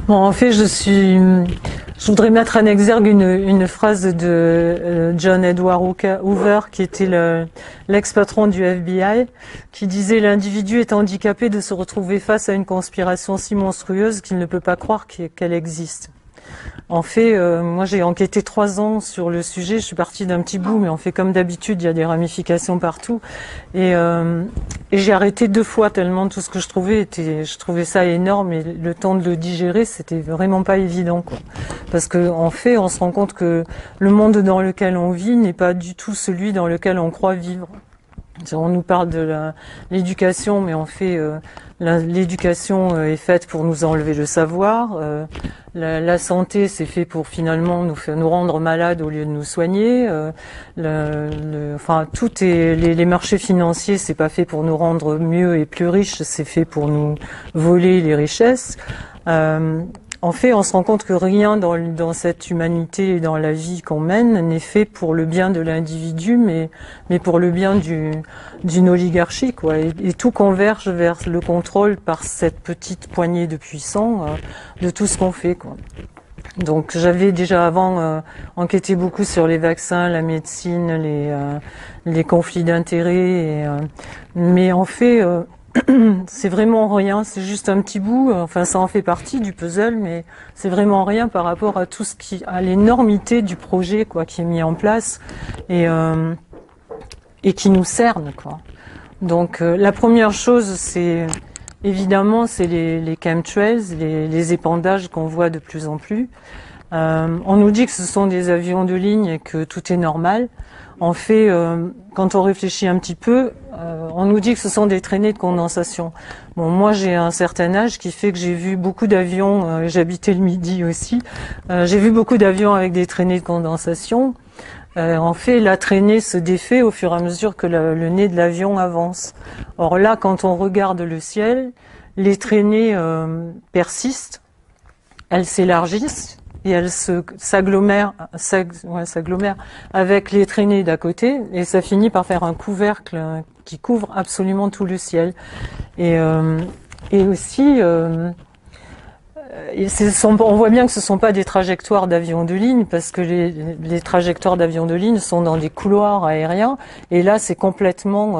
Bon, en fait, je voudrais mettre en exergue une phrase de John Edward Hoover, qui était l'ex-patron du FBI, qui disait: l'individu est handicapé de se retrouver face à une conspiration si monstrueuse qu'il ne peut pas croire qu'elle existe. En fait, moi j'ai enquêté 3 ans sur le sujet, je suis partie d'un petit bout, mais on fait comme d'habitude, il y a des ramifications partout. Et j'ai arrêté 2 fois tellement tout ce que je trouvais ça énorme, et le temps de le digérer, c'était vraiment pas évident, quoi. Parce que en fait, on se rend compte que le monde dans lequel on vit n'est pas du tout celui dans lequel on croit vivre. On nous parle de l'éducation, mais en fait, l'éducation est faite pour nous enlever le savoir. La santé, c'est fait pour finalement nous rendre malades au lieu de nous soigner. Enfin, les marchés financiers, c'est pas fait pour nous rendre mieux et plus riches, c'est fait pour nous voler les richesses. En fait, on se rend compte que rien dans cette humanité et dans la vie qu'on mène n'est fait pour le bien de l'individu, mais pour le bien d'une oligarchie, quoi. Et tout converge vers le contrôle par cette petite poignée de puissants de tout ce qu'on fait, quoi. Donc j'avais déjà avant enquêté beaucoup sur les vaccins, la médecine, les conflits d'intérêts, mais en fait c'est vraiment rien, c'est juste un petit bout, enfin ça en fait partie du puzzle, mais c'est vraiment rien par rapport à tout à l'énormité du projet, quoi, qui est mis en place et qui nous cerne, quoi. Donc la première chose, c'est évidemment les chemtrails, les épandages qu'on voit de plus en plus. On nous dit que ce sont des avions de ligne et que tout est normal. En fait, quand on réfléchit un petit peu, on nous dit que ce sont des traînées de condensation. Bon, moi j'ai un certain âge qui fait que j'ai vu beaucoup d'avions, j'habitais le Midi aussi, j'ai vu beaucoup d'avions avec des traînées de condensation. En fait, la traînée se défait au fur et à mesure que le nez de l'avion avance. Or là, quand on regarde le ciel, les traînées persistent, elles s'élargissent, et elle s'agglomère avec les traînées d'à côté, et ça finit par faire un couvercle qui couvre absolument tout le ciel. Et aussi, on voit bien que ce ne sont pas des trajectoires d'avions de ligne, parce que les trajectoires d'avions de ligne sont dans des couloirs aériens, et là c'est complètement,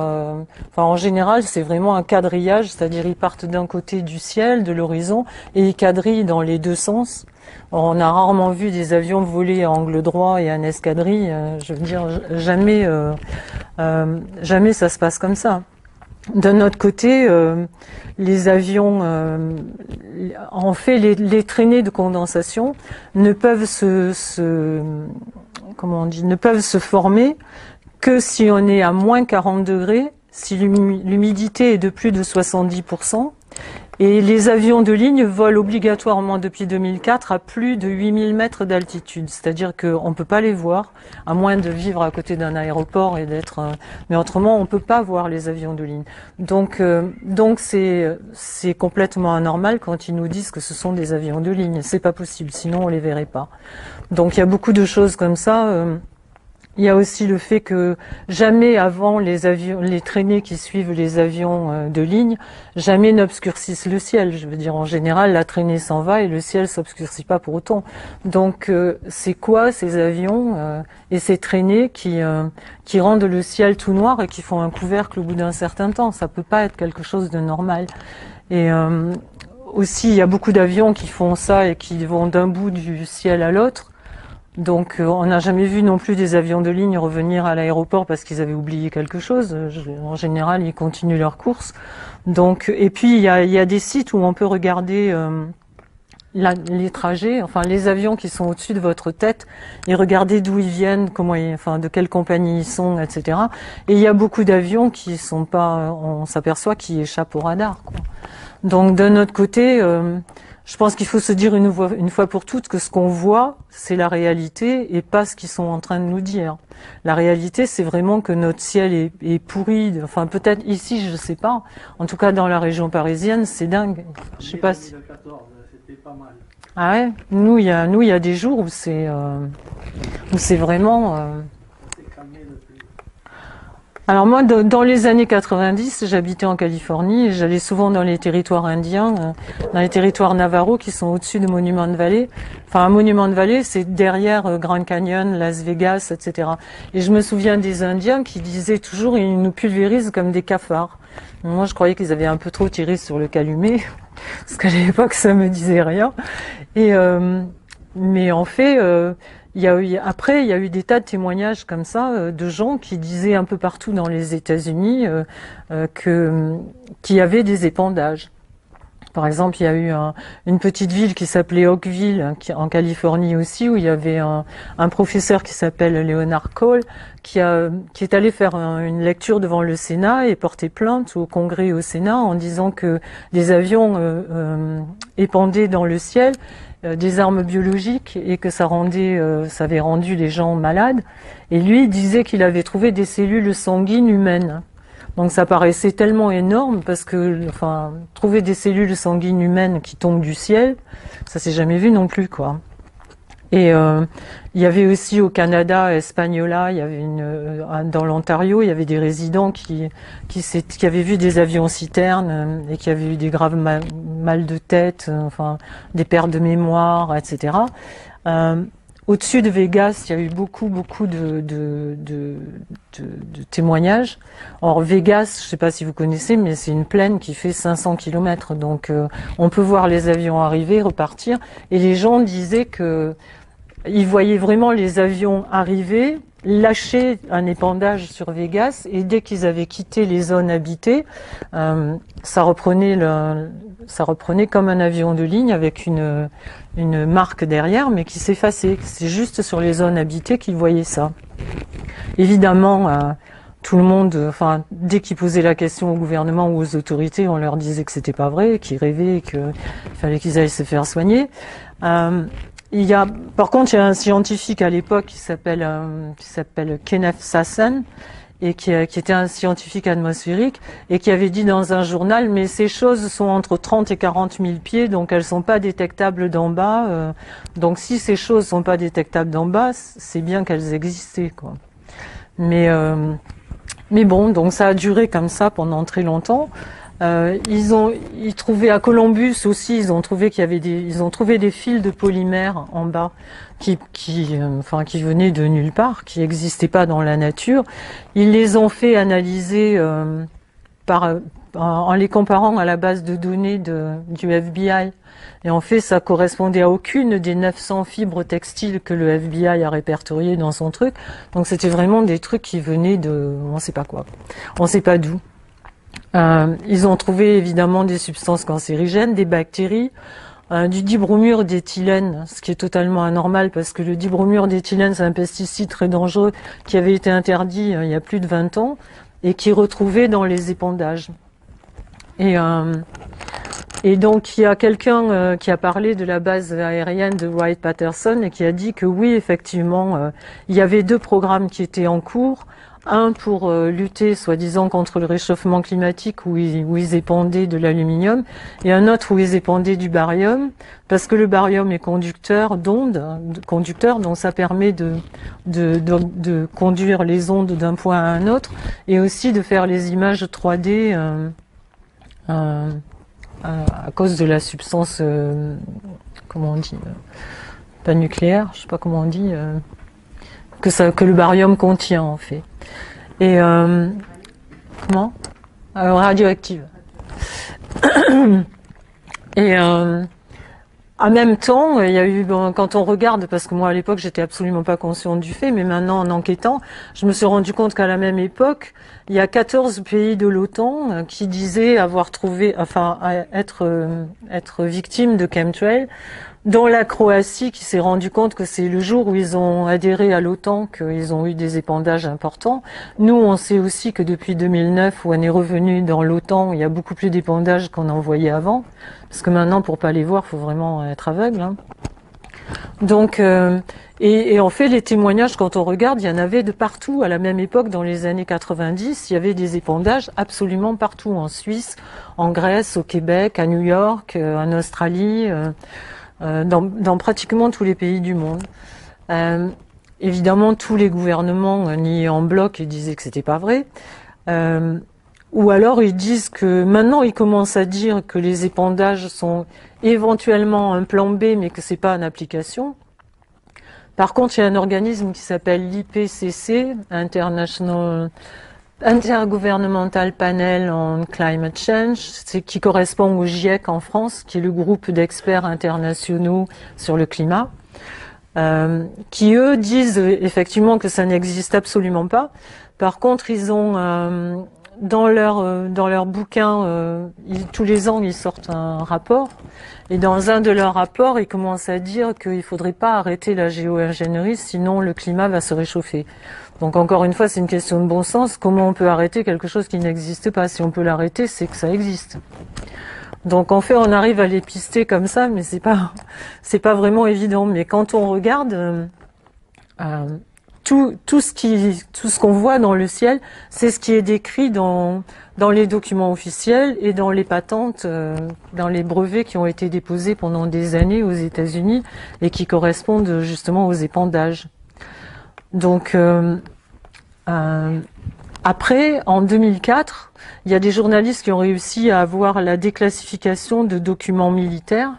enfin en général c'est vraiment un quadrillage, c'est-à-dire ils partent d'un côté du ciel, de l'horizon, et ils quadrillent dans les 2 sens. On a rarement vu des avions voler à angle droit et en escadrille. Je veux dire, jamais ça se passe comme ça. D'un autre côté, les avions, en fait, les traînées de condensation ne peuvent ne peuvent se former que si on est à moins 40 degrés, si l'humidité est de plus de 70%. Et les avions de ligne volent obligatoirement depuis 2004 à plus de 8000 mètres d'altitude. C'est-à-dire qu'on ne peut pas les voir, à moins de vivre à côté d'un aéroport et d'être... mais autrement, on ne peut pas voir les avions de ligne. Donc c'est complètement anormal quand ils nous disent que ce sont des avions de ligne. C'est pas possible, sinon on les verrait pas. Donc il y a beaucoup de choses comme ça. Il y a aussi le fait que jamais avant les traînées qui suivent les avions de ligne, jamais n'obscurcissent le ciel. Je veux dire, en général, la traînée s'en va et le ciel s'obscurcit pas pour autant. Donc, c'est quoi ces avions et ces traînées qui rendent le ciel tout noir et qui font un couvercle au bout d'un certain temps? Ça peut pas être quelque chose de normal. Et aussi, il y a beaucoup d'avions qui font ça et qui vont d'un bout du ciel à l'autre. Donc on n'a jamais vu non plus des avions de ligne revenir à l'aéroport parce qu'ils avaient oublié quelque chose. En général, ils continuent leur course. Donc, et puis il y a des sites où on peut regarder les trajets, enfin les avions qui sont au-dessus de votre tête, et regarder d'où ils viennent, de quelle compagnie ils sont, etc. Et il y a beaucoup d'avions qui sont pas, on s'aperçoit qu'ils échappent au radar, quoi. Donc d'un autre côté, je pense qu'il faut se dire une fois pour toutes que ce qu'on voit, c'est la réalité et pas ce qu'ils sont en train de nous dire. La réalité, c'est vraiment que notre ciel est pourri. Enfin, peut-être ici, je sais pas. En tout cas, dans la région parisienne, c'est dingue. Je sais pas si... 2014, c'était pas mal. Ah ouais, nous, il y a des jours où c'est vraiment... Alors moi, dans les années 90, j'habitais en Californie et j'allais souvent dans les territoires indiens, dans les territoires Navajo qui sont au-dessus de Monument Valley. Enfin, un Monument Valley, c'est derrière Grand Canyon, Las Vegas, etc. Et je me souviens des Indiens qui disaient toujours, ils nous pulvérisent comme des cafards. Moi, je croyais qu'ils avaient un peu trop tiré sur le calumet, parce qu'à l'époque, ça me disait rien. Et mais en fait, après, il y a eu des tas de témoignages comme ça de gens qui disaient un peu partout dans les États-Unis qu'il y avait des épandages. Par exemple, il y a eu une petite ville qui s'appelait Oakville, en Californie aussi, où il y avait un professeur qui s'appelle Leonard Cole, qui est allé faire une lecture devant le Sénat et porter plainte au Congrès et au Sénat en disant que des avions épandaient dans le ciel des armes biologiques et que ça avait rendu les gens malades. Et lui disait qu'il avait trouvé des cellules sanguines humaines. Donc ça paraissait tellement énorme parce que, enfin, trouver des cellules sanguines humaines qui tombent du ciel, ça s'est jamais vu non plus, quoi. Et il y avait aussi au Canada, à Espagnola, il y avait dans l'Ontario, il y avait des résidents qui avaient vu des avions citernes et qui avaient eu des graves mal de tête, enfin des pertes de mémoire, etc. Au-dessus de Vegas, il y a eu beaucoup de témoignages. Or Vegas, je ne sais pas si vous connaissez, mais c'est une plaine qui fait 500 km, donc on peut voir les avions arriver, repartir, et les gens disaient que ils voyaient vraiment les avions arriver, lâcher un épandage sur Vegas, et dès qu'ils avaient quitté les zones habitées, ça reprenait comme un avion de ligne avec une marque derrière, mais qui s'effaçait. C'est juste sur les zones habitées qu'ils voyaient ça. Évidemment, tout le monde, enfin, dès qu'ils posaient la question au gouvernement ou aux autorités, on leur disait que c'était pas vrai, qu'ils rêvaient, qu'il fallait qu'ils aillent se faire soigner. Par contre, il y a un scientifique à l'époque qui s'appelle Kenneth Sassen, et qui était un scientifique atmosphérique, et qui avait dit dans un journal, mais ces choses sont entre 30 et 40 000 pieds, donc elles sont pas détectables d'en bas. Donc si ces choses sont pas détectables d'en bas, c'est bien qu'elles existaient, quoi. Mais bon, donc ça a duré comme ça pendant très longtemps. Ils trouvaient à Columbus aussi, ils ont trouvé des fils de polymère en bas qui venaient de nulle part, qui n'existaient pas dans la nature. Ils les ont fait analyser en les comparant à la base de données du FBI. Et en fait, ça correspondait à aucune des 900 fibres textiles que le FBI a répertoriées dans son truc. Donc c'était vraiment des trucs qui venaient de, on sait pas quoi, on sait pas d'où. Ils ont trouvé évidemment des substances cancérigènes, des bactéries, du dibromure d'éthylène, ce qui est totalement anormal parce que le dibromure d'éthylène, c'est un pesticide très dangereux qui avait été interdit il y a plus de 20 ans et qui est retrouvé dans les épandages. Et donc il y a quelqu'un qui a parlé de la base aérienne de Wright-Patterson et qui a dit que oui, effectivement, il y avait 2 programmes qui étaient en cours. Un pour lutter, soi-disant, contre le réchauffement climatique où ils épandaient de l'aluminium, et un autre où ils épandaient du barium, parce que le barium est conducteur d'ondes, donc ça permet de conduire les ondes d'un point à un autre, et aussi de faire les images 3D à cause de la substance, comment on dit, pas nucléaire, je sais pas comment on dit, que le barium contient en fait. Et radioactive. Et en même temps, il y a eu, quand on regarde, parce que moi à l'époque j'étais absolument pas consciente du fait, mais maintenant en enquêtant, je me suis rendu compte qu'à la même époque, il y a 14 pays de l'OTAN qui disaient avoir trouvé, enfin être victimes de chemtrails, dont la Croatie qui s'est rendu compte que c'est le jour où ils ont adhéré à l'OTAN qu'ils ont eu des épandages importants. Nous, on sait aussi que depuis 2009, où on est revenu dans l'OTAN, il y a beaucoup plus d'épandages qu'on en voyait avant. Parce que maintenant, pour pas les voir, faut vraiment être aveugle, hein. Donc, et en fait, les témoignages, quand on regarde, il y en avait de partout. À la même époque, dans les années 90, il y avait des épandages absolument partout. En Suisse, en Grèce, au Québec, à New York, en Australie, dans pratiquement tous les pays du monde. Évidemment, tous les gouvernements niaient en bloc et disaient que c'était pas vrai. Ou alors ils disent que maintenant ils commencent à dire que les épandages sont éventuellement un plan B, mais que c'est pas en application. Par contre, il y a un organisme qui s'appelle l'IPCC, Intergovernmental Panel on Climate Change, qui correspond au GIEC en France, qui est le groupe d'experts internationaux sur le climat, qui eux disent effectivement que ça n'existe absolument pas. Par contre, ils ont dans leur bouquin, tous les ans, ils sortent un rapport. Et dans un de leurs rapports, ils commencent à dire qu'il ne faudrait pas arrêter la géo-ingénierie, sinon le climat va se réchauffer. Donc encore une fois, c'est une question de bon sens. Comment on peut arrêter quelque chose qui n'existe pas? Si on peut l'arrêter, c'est que ça existe. Donc en fait, on arrive à les pister comme ça, mais c'est pas vraiment évident. Mais quand on regarde, tout ce qu'on voit dans le ciel, c'est ce qui est décrit dans les documents officiels et dans les patentes, dans les brevets qui ont été déposés pendant des années aux États-Unis et qui correspondent justement aux épandages. Donc après, en 2004, il y a des journalistes qui ont réussi à avoir la déclassification de documents militaires.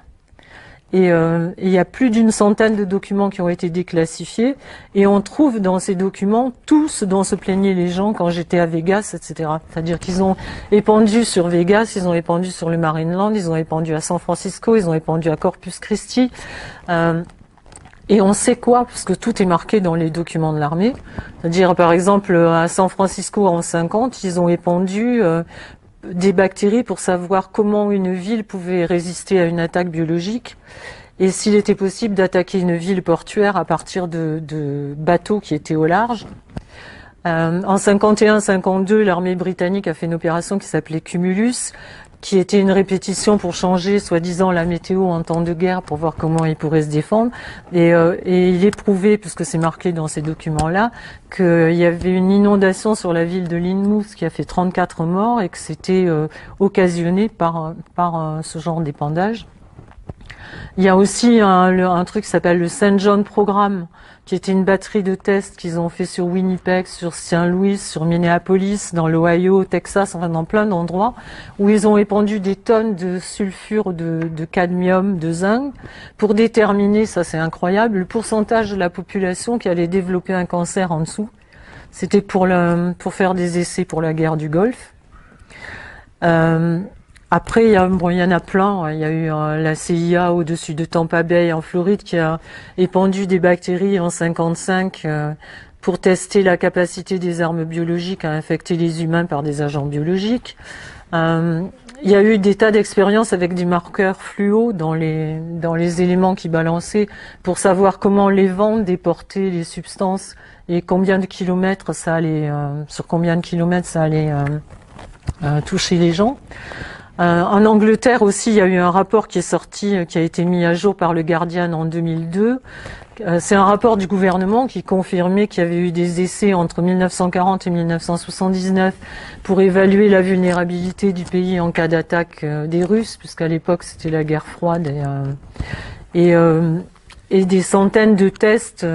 Et il y a plus d'une centaine de documents qui ont été déclassifiés, et on trouve dans ces documents tout ce dont se plaignaient les gens quand j'étais à Vegas, etc. C'est-à-dire qu'ils ont épandu sur Vegas, ils ont épandu sur le Marineland, ils ont épandu à San Francisco, ils ont épandu à Corpus Christi. Et on sait quoi, parce que tout est marqué dans les documents de l'armée. C'est-à-dire, par exemple, à San Francisco en 50, ils ont épandu des bactéries pour savoir comment une ville pouvait résister à une attaque biologique et s'il était possible d'attaquer une ville portuaire à partir de bateaux qui étaient au large. En 51-52, l'armée britannique a fait une opération qui s'appelait Cumulus, qui était une répétition pour changer, soi-disant, la météo en temps de guerre pour voir comment ils pourraient se défendre. Et il est prouvé, puisque c'est marqué dans ces documents-là, qu'il y avait une inondation sur la ville de Lynmouth qui a fait 34 morts et que c'était occasionné par ce genre d'épandage. Il y a aussi un truc qui s'appelle le St. John Programme, qui était une batterie de tests qu'ils ont fait sur Winnipeg, sur Saint-Louis, sur Minneapolis, dans l'Ohio, au Texas, enfin dans plein d'endroits, où ils ont épandu des tonnes de sulfure, de cadmium, de zinc, pour déterminer, ça c'est incroyable, le pourcentage de la population qui allait développer un cancer en dessous. C'était pour faire des essais pour la guerre du Golfe. Après, il y en a plein. Il y a eu la CIA au-dessus de Tampa Bay en Floride qui a épandu des bactéries en 55 pour tester la capacité des armes biologiques à infecter les humains par des agents biologiques. Il y a eu des tas d'expériences avec des marqueurs fluo dans les éléments qui balançaient pour savoir comment les vents déportaient les substances et combien de kilomètres ça allait, sur combien de kilomètres ça allait toucher les gens. En Angleterre aussi, il y a eu un rapport qui est sorti, qui a été mis à jour par le Guardian en 2002. C'est un rapport du gouvernement qui confirmait qu'il y avait eu des essais entre 1940 et 1979 pour évaluer la vulnérabilité du pays en cas d'attaque des Russes, puisqu'à l'époque c'était la guerre froide et des centaines de tests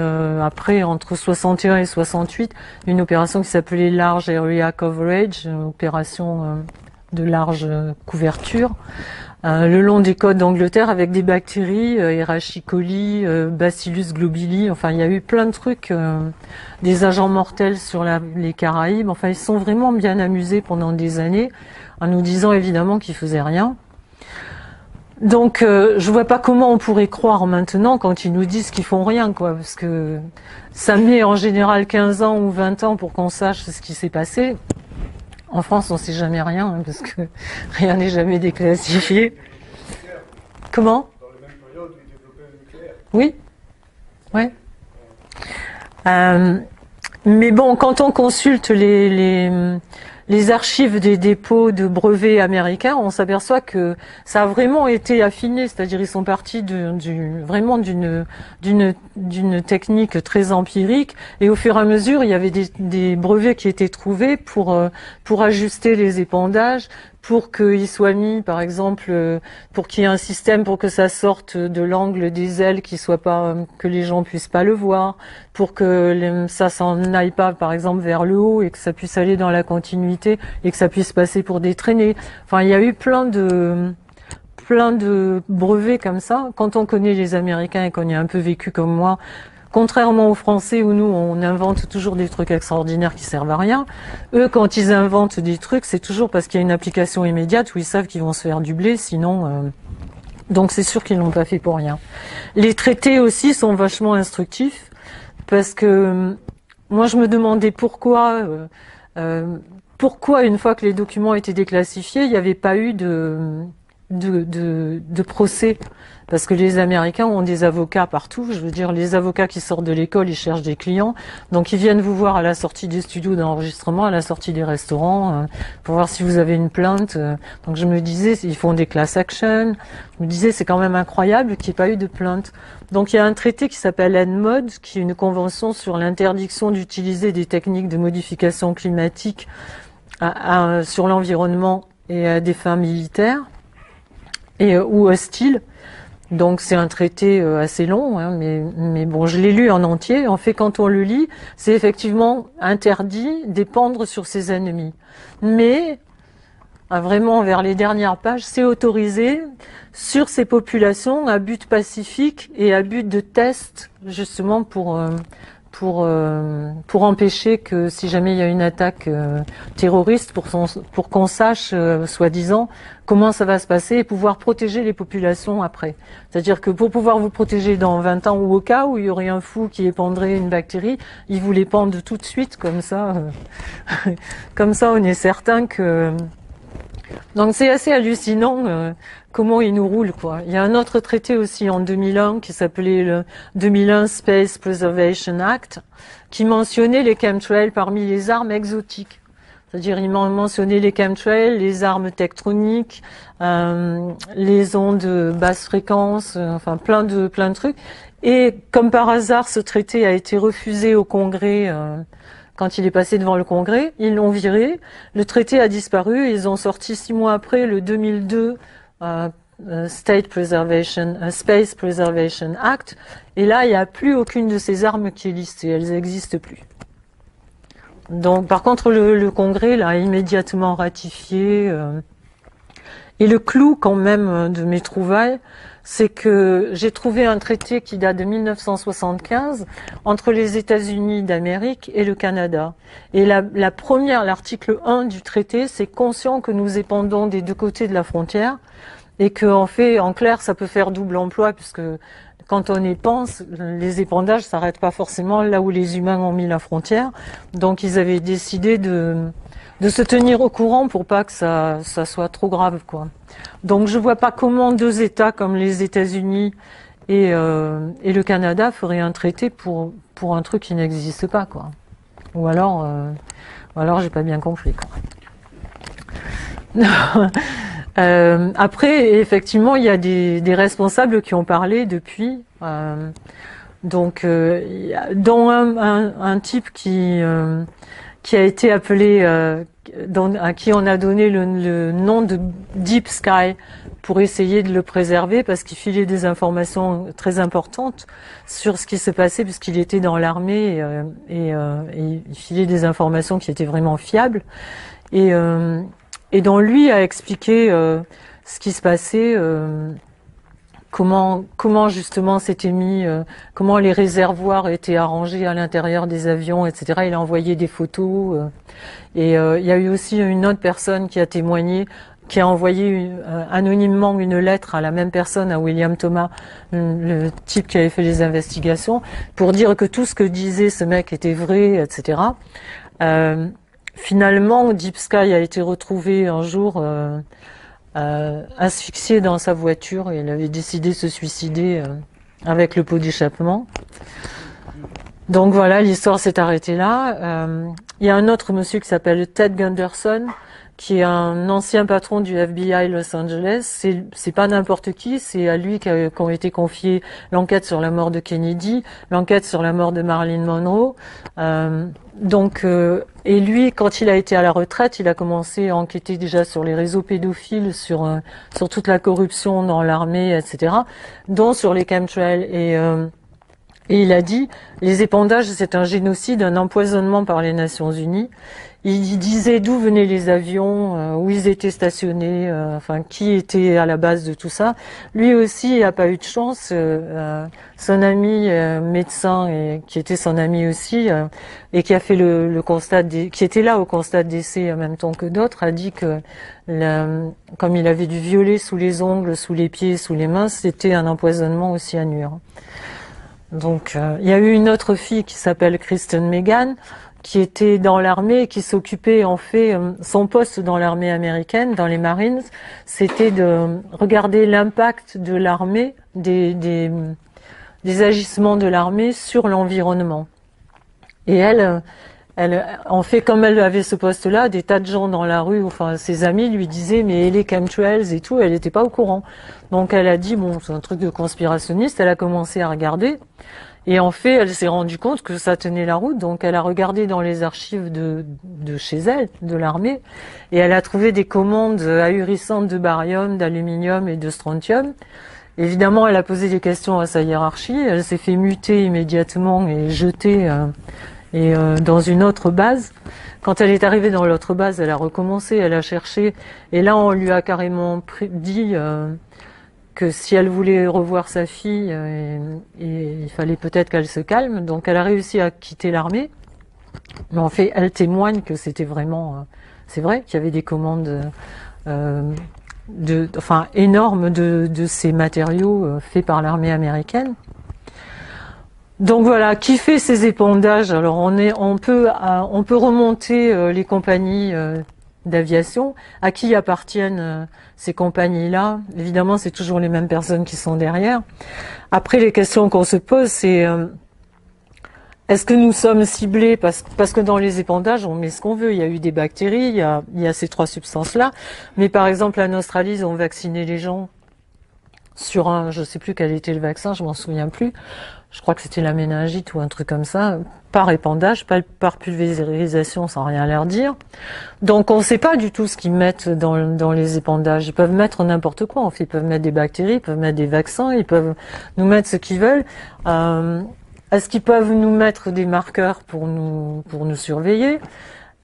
après entre 61 et 68, une opération qui s'appelait Large Area Coverage, une opération de large couverture, le long des côtes d'Angleterre avec des bactéries, Escherichia coli, Bacillus globuli, enfin il y a eu plein de trucs, des agents mortels sur les Caraïbes, enfin ils se sont vraiment bien amusés pendant des années en nous disant évidemment qu'ils faisaient rien. Donc je vois pas comment on pourrait croire maintenant quand ils nous disent qu'ils font rien, quoi, parce que ça met en général 15 ans ou 20 ans pour qu'on sache ce qui s'est passé. En France, on sait jamais rien, hein, parce que rien n'est jamais déclassifié. Comment? Dans la même période où ils développaient le nucléaire. Oui. Ouais. Mais bon, quand on consulte les archives des dépôts de brevets américains, on s'aperçoit que ça a vraiment été affiné, c'est-à-dire ils sont partis vraiment d'une technique très empirique, et au fur et à mesure, il y avait des brevets qui étaient trouvés pour ajuster les épandages, pour qu'il soit mis, par exemple, pour qu'il y ait un système pour que ça sorte de l'angle des ailes, qui soit pas, que les gens puissent pas le voir, pour que ça s'en aille pas, par exemple, vers le haut et que ça puisse aller dans la continuité et que ça puisse passer pour des traînées. Enfin, il y a eu plein de brevets comme ça. Quand on connaît les Américains et qu'on y a un peu vécu comme moi, contrairement aux Français où nous, on invente toujours des trucs extraordinaires qui servent à rien, eux, quand ils inventent des trucs, c'est toujours parce qu'il y a une application immédiate où ils savent qu'ils vont se faire du blé, sinon... Donc c'est sûr qu'ils l'ont pas fait pour rien. Les traités aussi sont vachement instructifs, parce que moi je me demandais pourquoi, une fois que les documents étaient déclassifiés, il n'y avait pas eu de procès, parce que les Américains ont des avocats partout. Je veux dire, les avocats qui sortent de l'école, ils cherchent des clients, donc ils viennent vous voir à la sortie des studios d'enregistrement, à la sortie des restaurants, pour voir si vous avez une plainte. Donc je me disais, ils font des class action. Je me disais, c'est quand même incroyable qu'il n'y ait pas eu de plainte. Donc il y a un traité qui s'appelle ENMOD, qui est une convention sur l'interdiction d'utiliser des techniques de modification climatique sur l'environnement et à des fins militaires ou hostiles. Donc c'est un traité assez long, hein, mais bon, je l'ai lu en entier. En fait, quand on le lit, c'est effectivement interdit d'épandre sur ses ennemis. Mais vraiment, vers les dernières pages, c'est autorisé sur ces populations à but pacifique et à but de test, justement pour empêcher que, si jamais il y a une attaque terroriste, pour qu'on sache, soi-disant, comment ça va se passer et pouvoir protéger les populations après. C'est-à-dire que pour pouvoir vous protéger dans 20 ans ou au cas où il y aurait un fou qui épandrait une bactérie, ils vous l'épandent tout de suite, comme ça, comme ça on est certain que... Donc c'est assez hallucinant comment ils nous roulent, quoi. Il y a un autre traité aussi en 2001 qui s'appelait le 2001 Space Preservation Act, qui mentionnait les chemtrails parmi les armes exotiques. C'est-à-dire ils mentionnaient les chemtrails, les armes tectroniques, les ondes basse fréquence, enfin plein de trucs. Et comme par hasard, ce traité a été refusé au Congrès. Quand il est passé devant le Congrès, ils l'ont viré, le traité a disparu, ils ont sorti 6 mois après le 2002 Space Preservation Act, et là il n'y a plus aucune de ces armes qui est listée, elles n'existent plus. Donc par contre le Congrès l'a immédiatement ratifié, et le clou quand même de mes trouvailles, c'est que j'ai trouvé un traité qui date de 1975 entre les États-Unis d'Amérique et le Canada. Et l'article 1 du traité, c'est conscient que nous épandons des deux côtés de la frontière et que, en clair, ça peut faire double emploi puisque quand on y pense, les épandages s'arrêtent pas forcément là où les humains ont mis la frontière. Donc ils avaient décidé de se tenir au courant pour pas que ça soit trop grave, quoi. Donc je vois pas comment deux États comme les États-Unis et le Canada feraient un traité pour un truc qui n'existe pas, quoi. Ou alors j'ai pas bien compris, quoi. Après, effectivement, il y a des responsables qui ont parlé depuis, dont un type qui a été appelé, à qui on a donné le nom de Deep Sky pour essayer de le préserver parce qu'il filait des informations très importantes sur ce qui se passait puisqu'il était dans l'armée et il filait des informations qui étaient vraiment fiables et dont lui a expliqué ce qui se passait, comment justement c'était mis, comment les réservoirs étaient arrangés à l'intérieur des avions, etc. Il a envoyé des photos et il y a eu aussi une autre personne qui a témoigné, qui a envoyé anonymement une lettre à la même personne, à William Thomas, le type qui avait fait les investigations, pour dire que tout ce que disait ce mec était vrai, etc. Finalement, Deep Sky a été retrouvé un jour asphyxié dans sa voiture et il avait décidé de se suicider avec le pot d'échappement. Donc voilà, l'histoire s'est arrêtée là. Il y a un autre monsieur qui s'appelle Ted Gunderson qui est un ancien patron du FBI Los Angeles. C'est pas n'importe qui, c'est à lui qu'ont été confiées l'enquête sur la mort de Kennedy, l'enquête sur la mort de Marilyn Monroe. Et lui, quand il a été à la retraite, il a commencé à enquêter déjà sur les réseaux pédophiles, sur toute la corruption dans l'armée, etc., dont sur les chemtrails. Et il a dit, les épandages, c'est un génocide, un empoisonnement par les Nations Unies. Il disait d'où venaient les avions, où ils étaient stationnés, enfin qui était à la base de tout ça. Lui aussi n'a pas eu de chance. Son ami médecin, et qui était son ami aussi, et qui a fait le constat, qui était là au constat de décès en même temps que d'autres, a dit que comme il avait du violet sous les ongles, sous les pieds, sous les mains, c'était un empoisonnement au cyanure. Donc il y a eu une autre fille qui s'appelle Kristen Megan, qui était dans l'armée, qui s'occupait en fait, son poste dans l'armée américaine, dans les Marines, c'était de regarder l'impact de l'armée, des agissements de l'armée sur l'environnement. Et elle, en fait, comme elle avait ce poste-là, des tas de gens dans la rue, enfin ses amis lui disaient mais les chemtrails et tout, elle n'était pas au courant. Donc elle a dit bon, c'est un truc de conspirationniste, elle a commencé à regarder. Et en fait, elle s'est rendue compte que ça tenait la route, donc elle a regardé dans les archives de chez elle, de l'armée, et elle a trouvé des commandes ahurissantes de barium, d'aluminium et de strontium. Évidemment, elle a posé des questions à sa hiérarchie, elle s'est fait muter immédiatement et jeter dans une autre base. Quand elle est arrivée dans l'autre base, elle a recommencé, elle a cherché, et là on lui a carrément dit que si elle voulait revoir sa fille, et il fallait peut-être qu'elle se calme. Donc elle a réussi à quitter l'armée. Mais en fait, elle témoigne que c'était vraiment... c'est vrai qu'il y avait des commandes énormes de ces matériaux faits par l'armée américaine. Donc voilà, qui fait ces épandages? Alors on peut remonter les compagnies d'aviation, à qui appartiennent ces compagnies-là. Évidemment, c'est toujours les mêmes personnes qui sont derrière. Après, les questions qu'on se pose, c'est est-ce que nous sommes ciblés parce que dans les épandages, on met ce qu'on veut. Il y a eu des bactéries, il y a ces trois substances-là. Mais par exemple, en Australie, ils ont vacciné les gens sur je sais plus quel était le vaccin, je m'en souviens plus. Je crois que c'était la méningite ou un truc comme ça, par épandage, pas par pulvérisation, sans rien leur dire. Donc on ne sait pas du tout ce qu'ils mettent dans les épandages. Ils peuvent mettre n'importe quoi. En fait, ils peuvent mettre des bactéries, ils peuvent mettre des vaccins, ils peuvent nous mettre ce qu'ils veulent. Est-ce qu'ils peuvent nous mettre des marqueurs pour nous surveiller?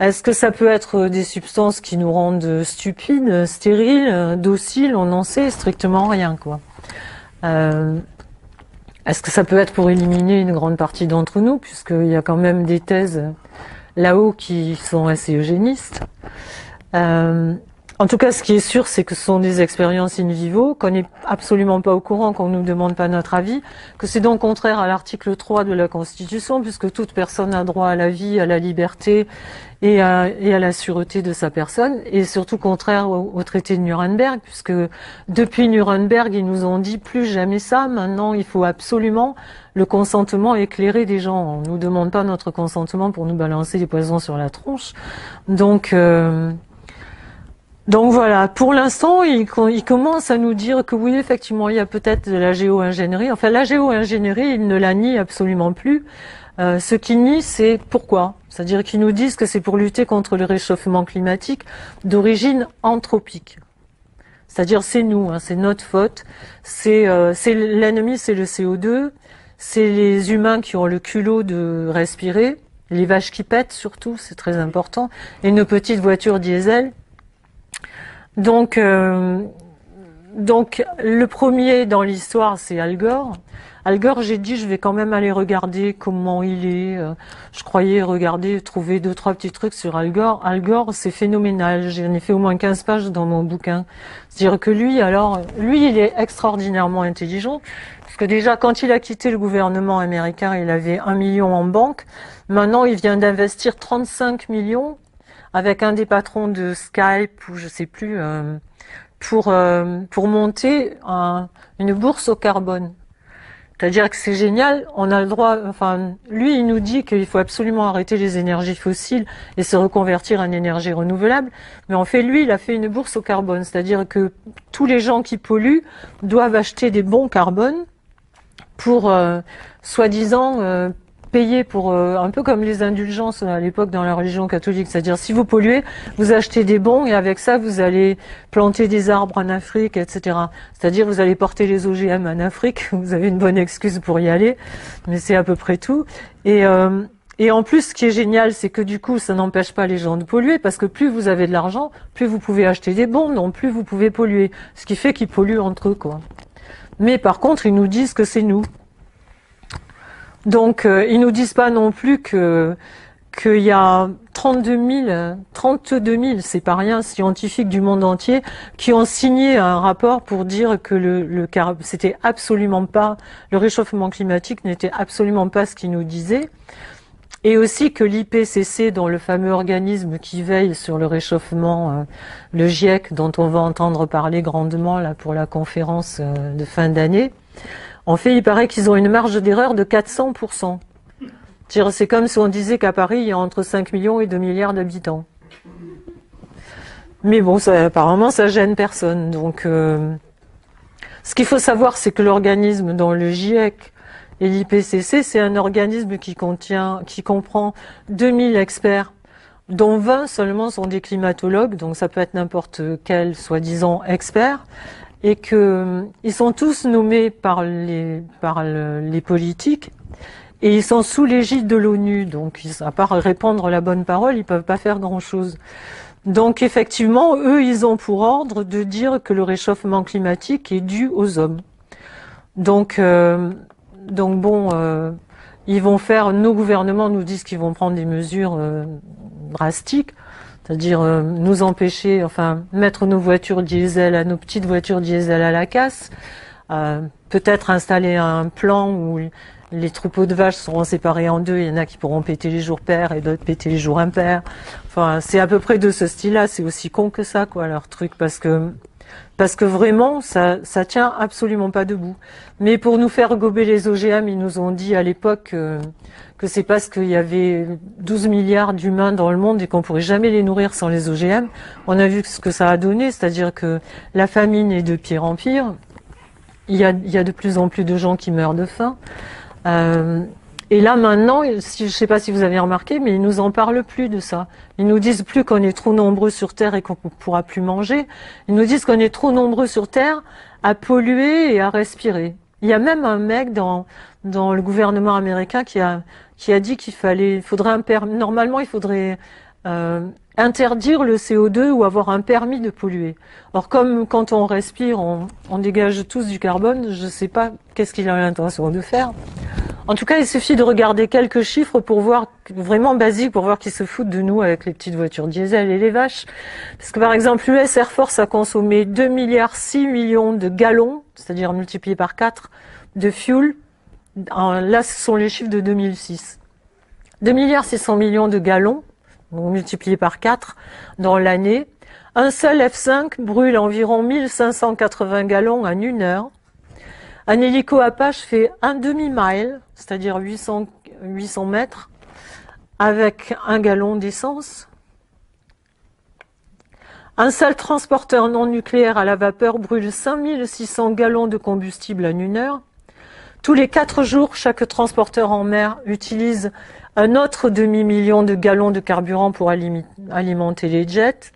Est-ce que ça peut être des substances qui nous rendent stupides, stériles, dociles? On n'en sait strictement rien, quoi. Est-ce que ça peut être pour éliminer une grande partie d'entre nous, puisqu'il y a quand même des thèses là-haut qui sont assez eugénistes. En tout cas, ce qui est sûr, c'est que ce sont des expériences in vivo, qu'on n'est absolument pas au courant, qu'on ne nous demande pas notre avis, que c'est donc contraire à l'article 3 de la Constitution, puisque toute personne a droit à la vie, à la liberté et à la sûreté de sa personne, et surtout contraire au traité de Nuremberg, puisque depuis Nuremberg, ils nous ont dit plus jamais ça, maintenant il faut absolument le consentement éclairé des gens. On nous demande pas notre consentement pour nous balancer des poisons sur la tronche. Donc voilà, pour l'instant, il commence à nous dire que oui, effectivement, il y a peut-être de la géo-ingénierie. Enfin, la géo-ingénierie, il ne la nie absolument plus. Ce qu'il nie, c'est pourquoi. C'est-à-dire qu'ils nous disent que c'est pour lutter contre le réchauffement climatique d'origine anthropique. C'est-à-dire c'est nous, hein, c'est notre faute. C'est l'ennemi, c'est le CO2. C'est les humains qui ont le culot de respirer. Les vaches qui pètent surtout, c'est très important. Et nos petites voitures diesel. Donc le premier dans l'histoire, c'est Al Gore. Al Gore, j'ai dit, je vais quand même aller regarder comment il est. Je croyais trouver 2-3 petits trucs sur Al Gore. Al Gore, c'est phénoménal. J'en ai fait au moins 15 pages dans mon bouquin. C'est-à-dire que lui, il est extraordinairement intelligent. Parce que déjà, quand il a quitté le gouvernement américain, il avait 1 million en banque. Maintenant, il vient d'investir 35 millions avec un des patrons de Skype ou je sais plus, pour monter une bourse au carbone. C'est-à-dire que c'est génial, on a le droit, enfin, lui, il nous dit qu'il faut absolument arrêter les énergies fossiles et se reconvertir en énergie renouvelable. Mais en fait, lui, il a fait une bourse au carbone. C'est-à-dire que tous les gens qui polluent doivent acheter des bons carbone pour, soi-disant, payer pour, un peu comme les indulgences à l'époque dans la religion catholique. C'est-à-dire, si vous polluez, vous achetez des bons et avec ça, vous allez planter des arbres en Afrique, etc. C'est-à-dire, vous allez porter les OGM en Afrique. Vous avez une bonne excuse pour y aller, mais c'est à peu près tout. Et en plus, ce qui est génial, c'est que du coup, ça n'empêche pas les gens de polluer, parce que plus vous avez de l'argent, plus vous pouvez acheter des bons, donc plus vous pouvez polluer. Ce qui fait qu'ils polluent entre eux, quoi. Mais par contre, ils nous disent que c'est nous. Donc, ils nous disent pas non plus qu'il y a 32 000, c'est pas rien, scientifiques du monde entier qui ont signé un rapport pour dire que c'était absolument pas, le réchauffement climatique n'était absolument pas ce qu'ils nous disaient. Et aussi que l'IPCC, dont le fameux organisme qui veille sur le réchauffement, le GIEC, dont on va entendre parler grandement là pour la conférence de fin d'année, en fait, il paraît qu'ils ont une marge d'erreur de 400%. C'est comme si on disait qu'à Paris, il y a entre 5 millions et 2 milliards d'habitants. Mais bon, ça, apparemment, ça gêne personne. Donc, ce qu'il faut savoir, c'est que l'organisme dont le GIEC et l'IPCC, c'est un organisme qui comprend 2000 experts, dont 20 seulement sont des climatologues, donc ça peut être n'importe quel, soi-disant, expert. Et que ils sont tous nommés par les politiques et ils sont sous l'égide de l'ONU, donc à part répandre la bonne parole, ils peuvent pas faire grand-chose. Donc effectivement, eux, ils ont pour ordre de dire que le réchauffement climatique est dû aux hommes. Donc bon, ils vont faire, nos gouvernements nous disent qu'ils vont prendre des mesures drastiques. C'est-à-dire nous empêcher, enfin mettre nos voitures diesel, nos petites voitures diesel à la casse, peut-être installer un plan où les troupeaux de vaches seront séparés en deux, il y en a qui pourront péter les jours pairs et d'autres péter les jours impairs. Enfin, c'est à peu près de ce style-là, c'est aussi con que ça, quoi, leur truc, parce que vraiment, ça tient absolument pas debout. Mais pour nous faire gober les OGM, ils nous ont dit à l'époque que c'est parce qu'il y avait 12 milliards d'humains dans le monde et qu'on pourrait jamais les nourrir sans les OGM. On a vu ce que ça a donné, c'est-à-dire que la famine est de pire en pire. Il y a de plus en plus de gens qui meurent de faim. Et là maintenant, je sais pas si vous avez remarqué, mais ils nous en parlent plus de ça. Ils nous disent plus qu'on est trop nombreux sur Terre et qu'on pourra plus manger. Ils nous disent qu'on est trop nombreux sur Terre à polluer et à respirer. Il y a même un mec dans le gouvernement américain qui a dit normalement il faudrait interdire le CO2 ou avoir un permis de polluer. Or comme quand on respire, on dégage tous du carbone, je sais pas qu'est-ce qu'il a l'intention de faire. En tout cas, il suffit de regarder quelques chiffres pour voir, vraiment basiques, pour voir qu'ils se foutent de nous avec les petites voitures diesel et les vaches. Parce que par exemple, l'US Air Force a consommé 2,6 milliards de gallons, c'est-à-dire multiplié par 4, de fuel. Là, ce sont les chiffres de 2006. 2,6 milliards de gallons, donc multiplié par 4 dans l'année. Un seul F-5 brûle environ 1580 gallons en 1 heure. Un hélico Apache fait un demi-mile, c'est-à-dire 800 mètres, avec 1 gallon d'essence. Un seul transporteur non nucléaire à la vapeur brûle 5600 gallons de combustible en 1 heure. Tous les 4 jours, chaque transporteur en mer utilise un autre demi-million de gallons de carburant pour alimenter les jets.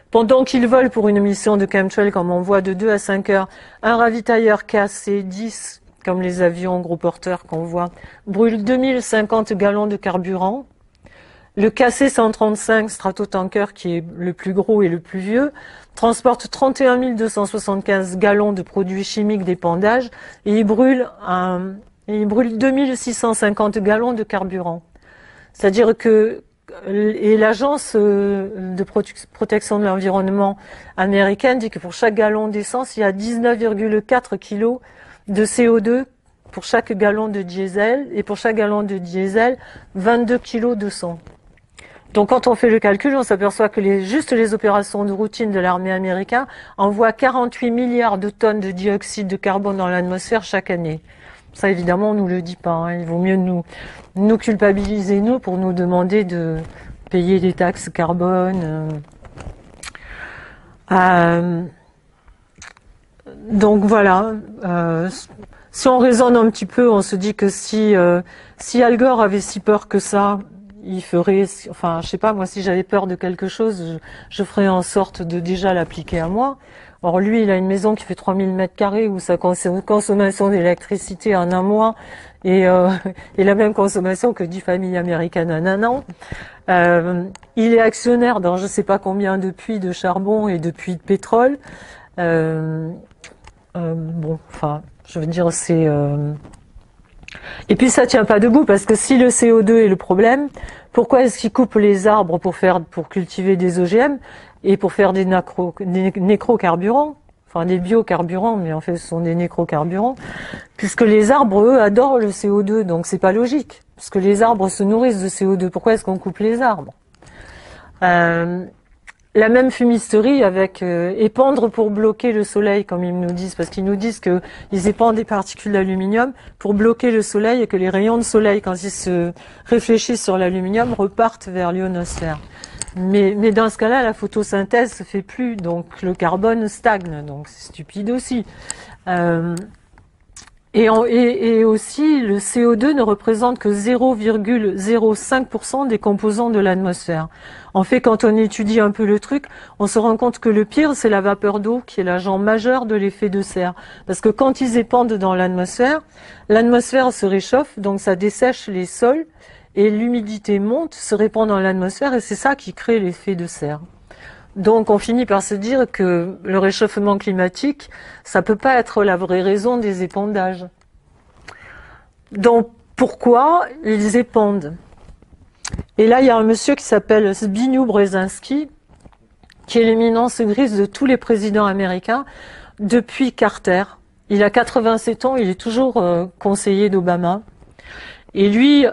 Pendant qu'ils volent pour une mission de chemtrail, comme on voit de 2 à 5 heures, un ravitailleur KC-10, comme les avions gros porteurs qu'on voit, brûle 2050 gallons de carburant. Le KC-135 Stratotanker, qui est le plus gros et le plus vieux, transporte 31 275 gallons de produits chimiques d'épandage et il brûle 2650 gallons de carburant. C'est-à-dire que l'agence de protection de l'environnement américaine dit que pour chaque gallon d'essence, il y a 19,4 kg de CO2 pour chaque gallon de diesel et pour chaque gallon de diesel, 22 kg de sang. Donc quand on fait le calcul, on s'aperçoit que juste les opérations de routine de l'armée américaine envoient 48 milliards de tonnes de dioxyde de carbone dans l'atmosphère chaque année. Ça, évidemment, on nous le dit pas. Hein. Il vaut mieux nous culpabiliser, nous, pour nous demander de payer des taxes carbone. Donc voilà. Si on raisonne un petit peu, on se dit que si Al Gore avait si peur que ça, il ferait, enfin, je sais pas, moi, si j'avais peur de quelque chose, je ferais en sorte de déjà l'appliquer à moi. Or, lui, il a une maison qui fait 3000 mètres carrés où sa consommation d'électricité en un mois est la même consommation que 10 familles américaines en un an. Il est actionnaire dans je sais pas combien de puits de charbon et de puits de pétrole. Bon, enfin, je veux dire, c'est... Et puis ça tient pas debout, parce que si le CO2 est le problème, pourquoi est-ce qu'il coupe les arbres pour cultiver des OGM et pour faire des nécrocarburants, enfin des biocarburants, mais en fait ce sont des nécrocarburants, puisque les arbres, eux, adorent le CO2, donc c'est pas logique, puisque les arbres se nourrissent de CO2. Pourquoi est-ce qu'on coupe les arbres? La même fumisterie avec épandre pour bloquer le soleil, comme ils nous disent, parce qu'ils nous disent qu'ils épandent des particules d'aluminium pour bloquer le soleil et que les rayons de soleil, quand ils se réfléchissent sur l'aluminium, repartent vers l'ionosphère. Mais dans ce cas-là, la photosynthèse se fait plus, donc le carbone stagne, donc c'est stupide aussi. Et aussi, le CO2 ne représente que 0,05% des composants de l'atmosphère. En fait, quand on étudie un peu le truc, on se rend compte que le pire, c'est la vapeur d'eau, qui est l'agent majeur de l'effet de serre. Parce que quand ils épandent dans l'atmosphère se réchauffe, donc ça dessèche les sols, et l'humidité monte, se répand dans l'atmosphère, et c'est ça qui crée l'effet de serre. Donc on finit par se dire que le réchauffement climatique, ça peut pas être la vraie raison des épandages. Donc pourquoi ils épandent? Et là il y a un monsieur qui s'appelle Zbigniew Brzezinski, qui est l'éminence grise de tous les présidents américains depuis Carter. Il a 87 ans, il est toujours conseiller d'Obama. Et lui,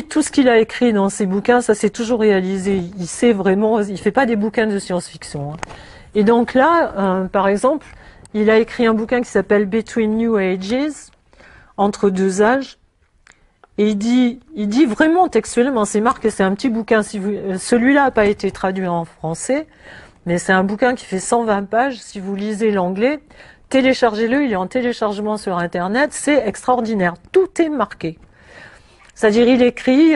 tout ce qu'il a écrit dans ses bouquins, ça s'est toujours réalisé. Il sait vraiment, il fait pas des bouquins de science-fiction. Hein. Et donc là, par exemple, il a écrit un bouquin qui s'appelle Between New Ages, entre deux âges. Et il dit vraiment textuellement, c'est marqué, c'est un petit bouquin. Celui-là n'a pas été traduit en français, mais c'est un bouquin qui fait 120 pages. Si vous lisez l'anglais, téléchargez-le. Il est en téléchargement sur Internet. C'est extraordinaire. Tout est marqué. C'est-à-dire, il écrit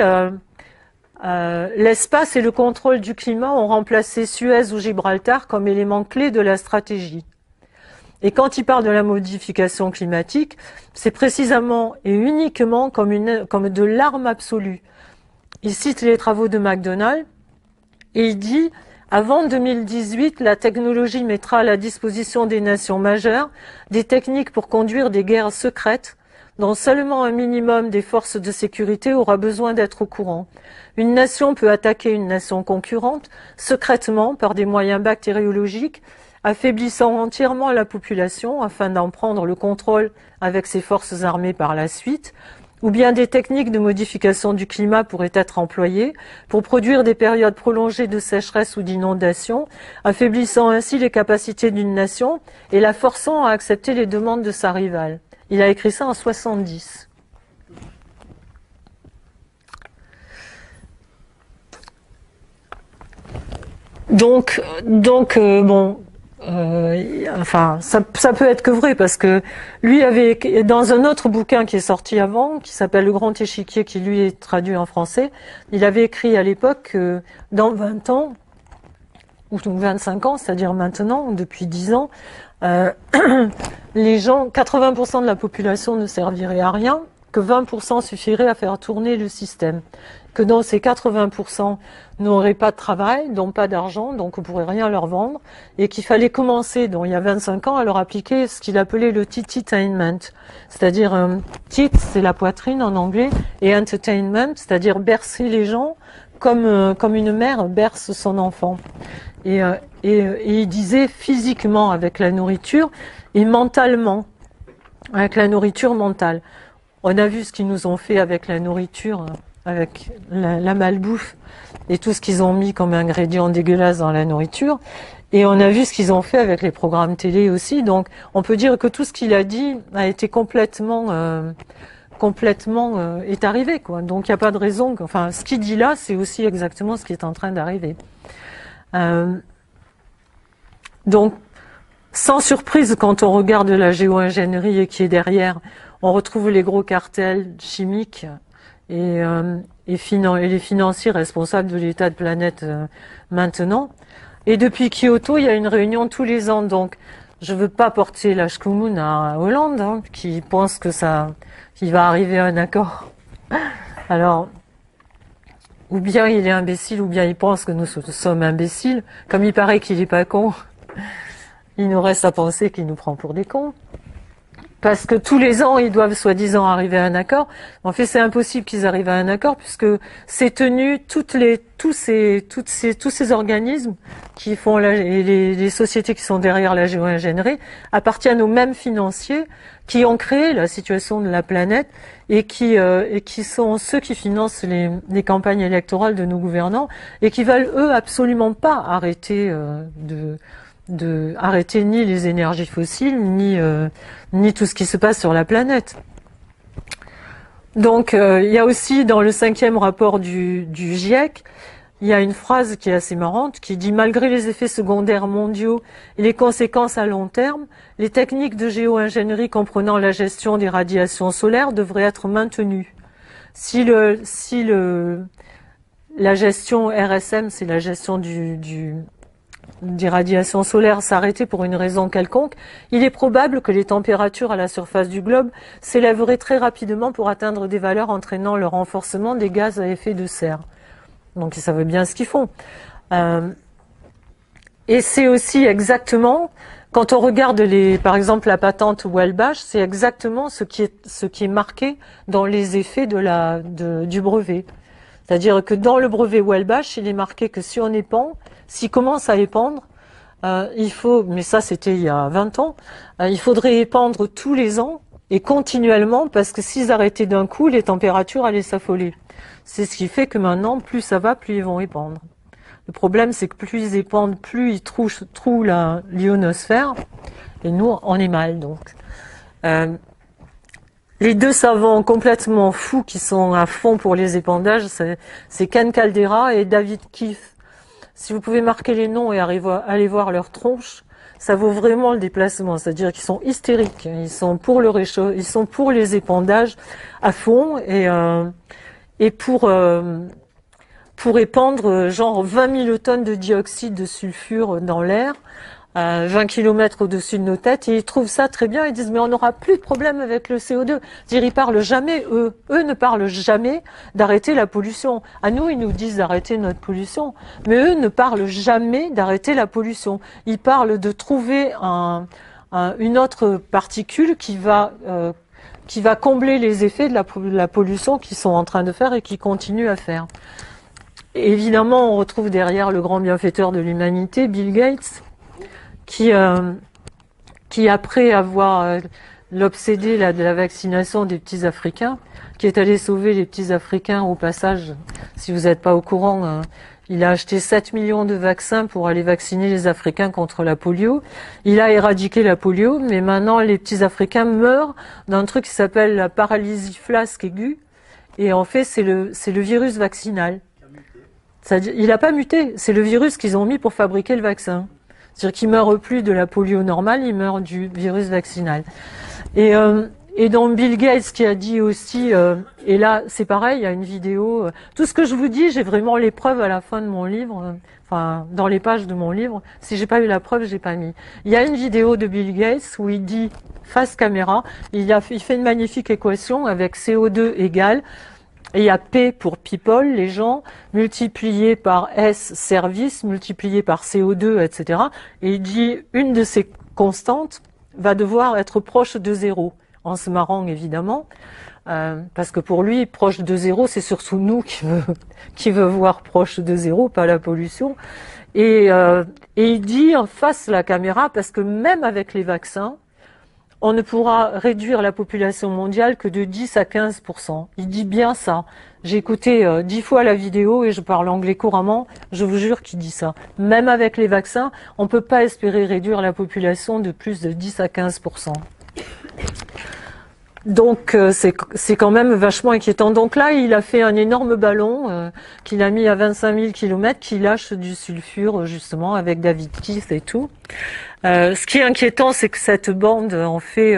l'espace et le contrôle du climat ont remplacé Suez ou Gibraltar comme éléments clés de la stratégie. Et quand il parle de la modification climatique, c'est précisément et uniquement comme de l'arme absolue. Il cite les travaux de McDonald et il dit avant 2018, la technologie mettra à la disposition des nations majeures des techniques pour conduire des guerres secrètes dont seulement un minimum des forces de sécurité aura besoin d'être au courant. Une nation peut attaquer une nation concurrente secrètement par des moyens bactériologiques, affaiblissant entièrement la population afin d'en prendre le contrôle avec ses forces armées par la suite, ou bien des techniques de modification du climat pourraient être employées pour produire des périodes prolongées de sécheresse ou d'inondation, affaiblissant ainsi les capacités d'une nation et la forçant à accepter les demandes de sa rivale. Il a écrit ça en 70. Donc bon, enfin, ça peut être que vrai parce que lui avait dans un autre bouquin qui est sorti avant, qui s'appelle Le Grand Échiquier, qui lui est traduit en français, il avait écrit à l'époque que dans 20 ans ou 25 ans, c'est-à-dire maintenant, depuis 10 ans, les gens, 80% de la population ne servirait à rien, que 20% suffirait à faire tourner le système. Que dans ces 80% n'auraient pas de travail, donc pas d'argent, donc on pourrait rien leur vendre, et qu'il fallait commencer, donc il y a 25 ans, à leur appliquer ce qu'il appelait le tititainment. C'est-à-dire, tit, c'est la poitrine en anglais, et entertainment, c'est-à-dire bercer les gens comme une mère berce son enfant. Et il disait physiquement avec la nourriture et mentalement avec la nourriture mentale. On a vu ce qu'ils nous ont fait avec la nourriture, avec la malbouffe et tout ce qu'ils ont mis comme ingrédients dégueulasses dans la nourriture. Et on a vu ce qu'ils ont fait avec les programmes télé aussi. Donc, on peut dire que tout ce qu'il a dit a été complètement est arrivé, quoi. Donc, il n'y a pas de raison. Enfin, ce qu'il dit là, c'est aussi exactement ce qui est en train d'arriver. Donc, sans surprise, quand on regarde la géo-ingénierie et qui est derrière, on retrouve les gros cartels chimiques et les financiers responsables de l'état de planète maintenant. Et depuis Kyoto, il y a une réunion tous les ans. Donc, je veux pas porter la Shkumun à Hollande, hein, qui pense qu'il va arriver à un accord. Alors, ou bien il est imbécile, ou bien il pense que nous sommes imbéciles. Comme il paraît qu'il est pas con, il nous reste à penser qu'il nous prend pour des cons. Parce que tous les ans, ils doivent soi-disant arriver à un accord. En fait, c'est impossible qu'ils arrivent à un accord puisque c'est tenu tous ces organismes qui font les sociétés qui sont derrière la géo-ingénierie appartiennent aux mêmes financiers qui ont créé la situation de la planète et qui sont ceux qui financent les campagnes électorales de nos gouvernants et qui veulent eux absolument pas arrêter arrêter ni les énergies fossiles ni tout ce qui se passe sur la planète. Donc il y a aussi dans le 5e rapport du GIEC, il y a une phrase qui est assez marrante qui dit: malgré les effets secondaires mondiaux et les conséquences à long terme, les techniques de géo-ingénierie comprenant la gestion des radiations solaires devraient être maintenues. Si la gestion RSM, c'est la gestion des radiations solaires s'arrêter pour une raison quelconque, il est probable que les températures à la surface du globe s'élèveraient très rapidement pour atteindre des valeurs entraînant le renforcement des gaz à effet de serre. Donc ils savent bien ce qu'ils font. Et c'est aussi exactement, quand on regarde par exemple la patente Welbach, c'est exactement ce qui est marqué dans les effets du brevet. C'est-à-dire que dans le brevet Welbach, il est marqué que si on épand, s'il commence à épandre, il faut, mais ça c'était il y a 20 ans, il faudrait épandre tous les ans et continuellement parce que s'ils arrêtaient d'un coup, les températures allaient s'affoler. C'est ce qui fait que maintenant, plus ça va, plus ils vont épandre. Le problème, c'est que plus ils épandent, plus ils trouent l'ionosphère et nous, on est mal donc. Les deux savants complètement fous qui sont à fond pour les épandages, c'est Ken Caldeira et David Keith. Si vous pouvez marquer les noms et aller voir leur tronche, ça vaut vraiment le déplacement. C'est-à-dire qu'ils sont hystériques. Ils sont pour ils sont pour les épandages à fond et pour épandre genre 20 000 tonnes de dioxyde de sulfure dans l'air. 20 km au-dessus de nos têtes, et ils trouvent ça très bien, ils disent mais on n'aura plus de problème avec le CO2. C'est-à-dire, ils parlent jamais, eux ne parlent jamais d'arrêter la pollution. À nous, ils nous disent d'arrêter notre pollution, mais eux ne parlent jamais d'arrêter la pollution. Ils parlent de trouver une autre particule qui va combler les effets de la pollution qu'ils sont en train de faire et qu'ils continuent à faire. Et évidemment, on retrouve derrière le grand bienfaiteur de l'humanité, Bill Gates, qui après avoir l'obsédé de la vaccination des petits Africains, qui est allé sauver les petits Africains au passage, si vous n'êtes pas au courant, il a acheté 7 millions de vaccins pour aller vacciner les Africains contre la polio. Il a éradiqué la polio, mais maintenant les petits Africains meurent d'un truc qui s'appelle la paralysie flasque aiguë, et en fait c'est le virus vaccinal. Il n'a pas muté, c'est le virus qu'ils ont mis pour fabriquer le vaccin. C'est-à-dire qu'il ne meurt plus de la polio normale, il meurt du virus vaccinal. Et donc Bill Gates qui a dit aussi, et là c'est pareil, il y a une vidéo, tout ce que je vous dis, j'ai vraiment les preuves à la fin de mon livre, enfin dans les pages de mon livre. Si j'ai pas eu la preuve, j'ai pas mis. Il y a une vidéo de Bill Gates où il dit face caméra, il fait une magnifique équation avec CO2 égale. Et il y a P pour people, les gens, multiplié par S, service, multiplié par CO2, etc. Et il dit, une de ces constantes va devoir être proche de 0, en se marrant évidemment, parce que pour lui, proche de 0, c'est surtout nous qui veut voir proche de 0, pas la pollution. Et il dit, face la caméra, parce que même avec les vaccins, on ne pourra réduire la population mondiale que de 10 à 15%. Il dit bien ça. J'ai écouté 10 fois la vidéo et je parle anglais couramment. Je vous jure qu'il dit ça. Même avec les vaccins, on ne peut pas espérer réduire la population de plus de 10 à 15%. Donc c'est quand même vachement inquiétant. Donc là, il a fait un énorme ballon qu'il a mis à 25 000 km qui lâche du sulfure justement avec David Keith et tout. Ce qui est inquiétant, c'est que cette bande, en fait,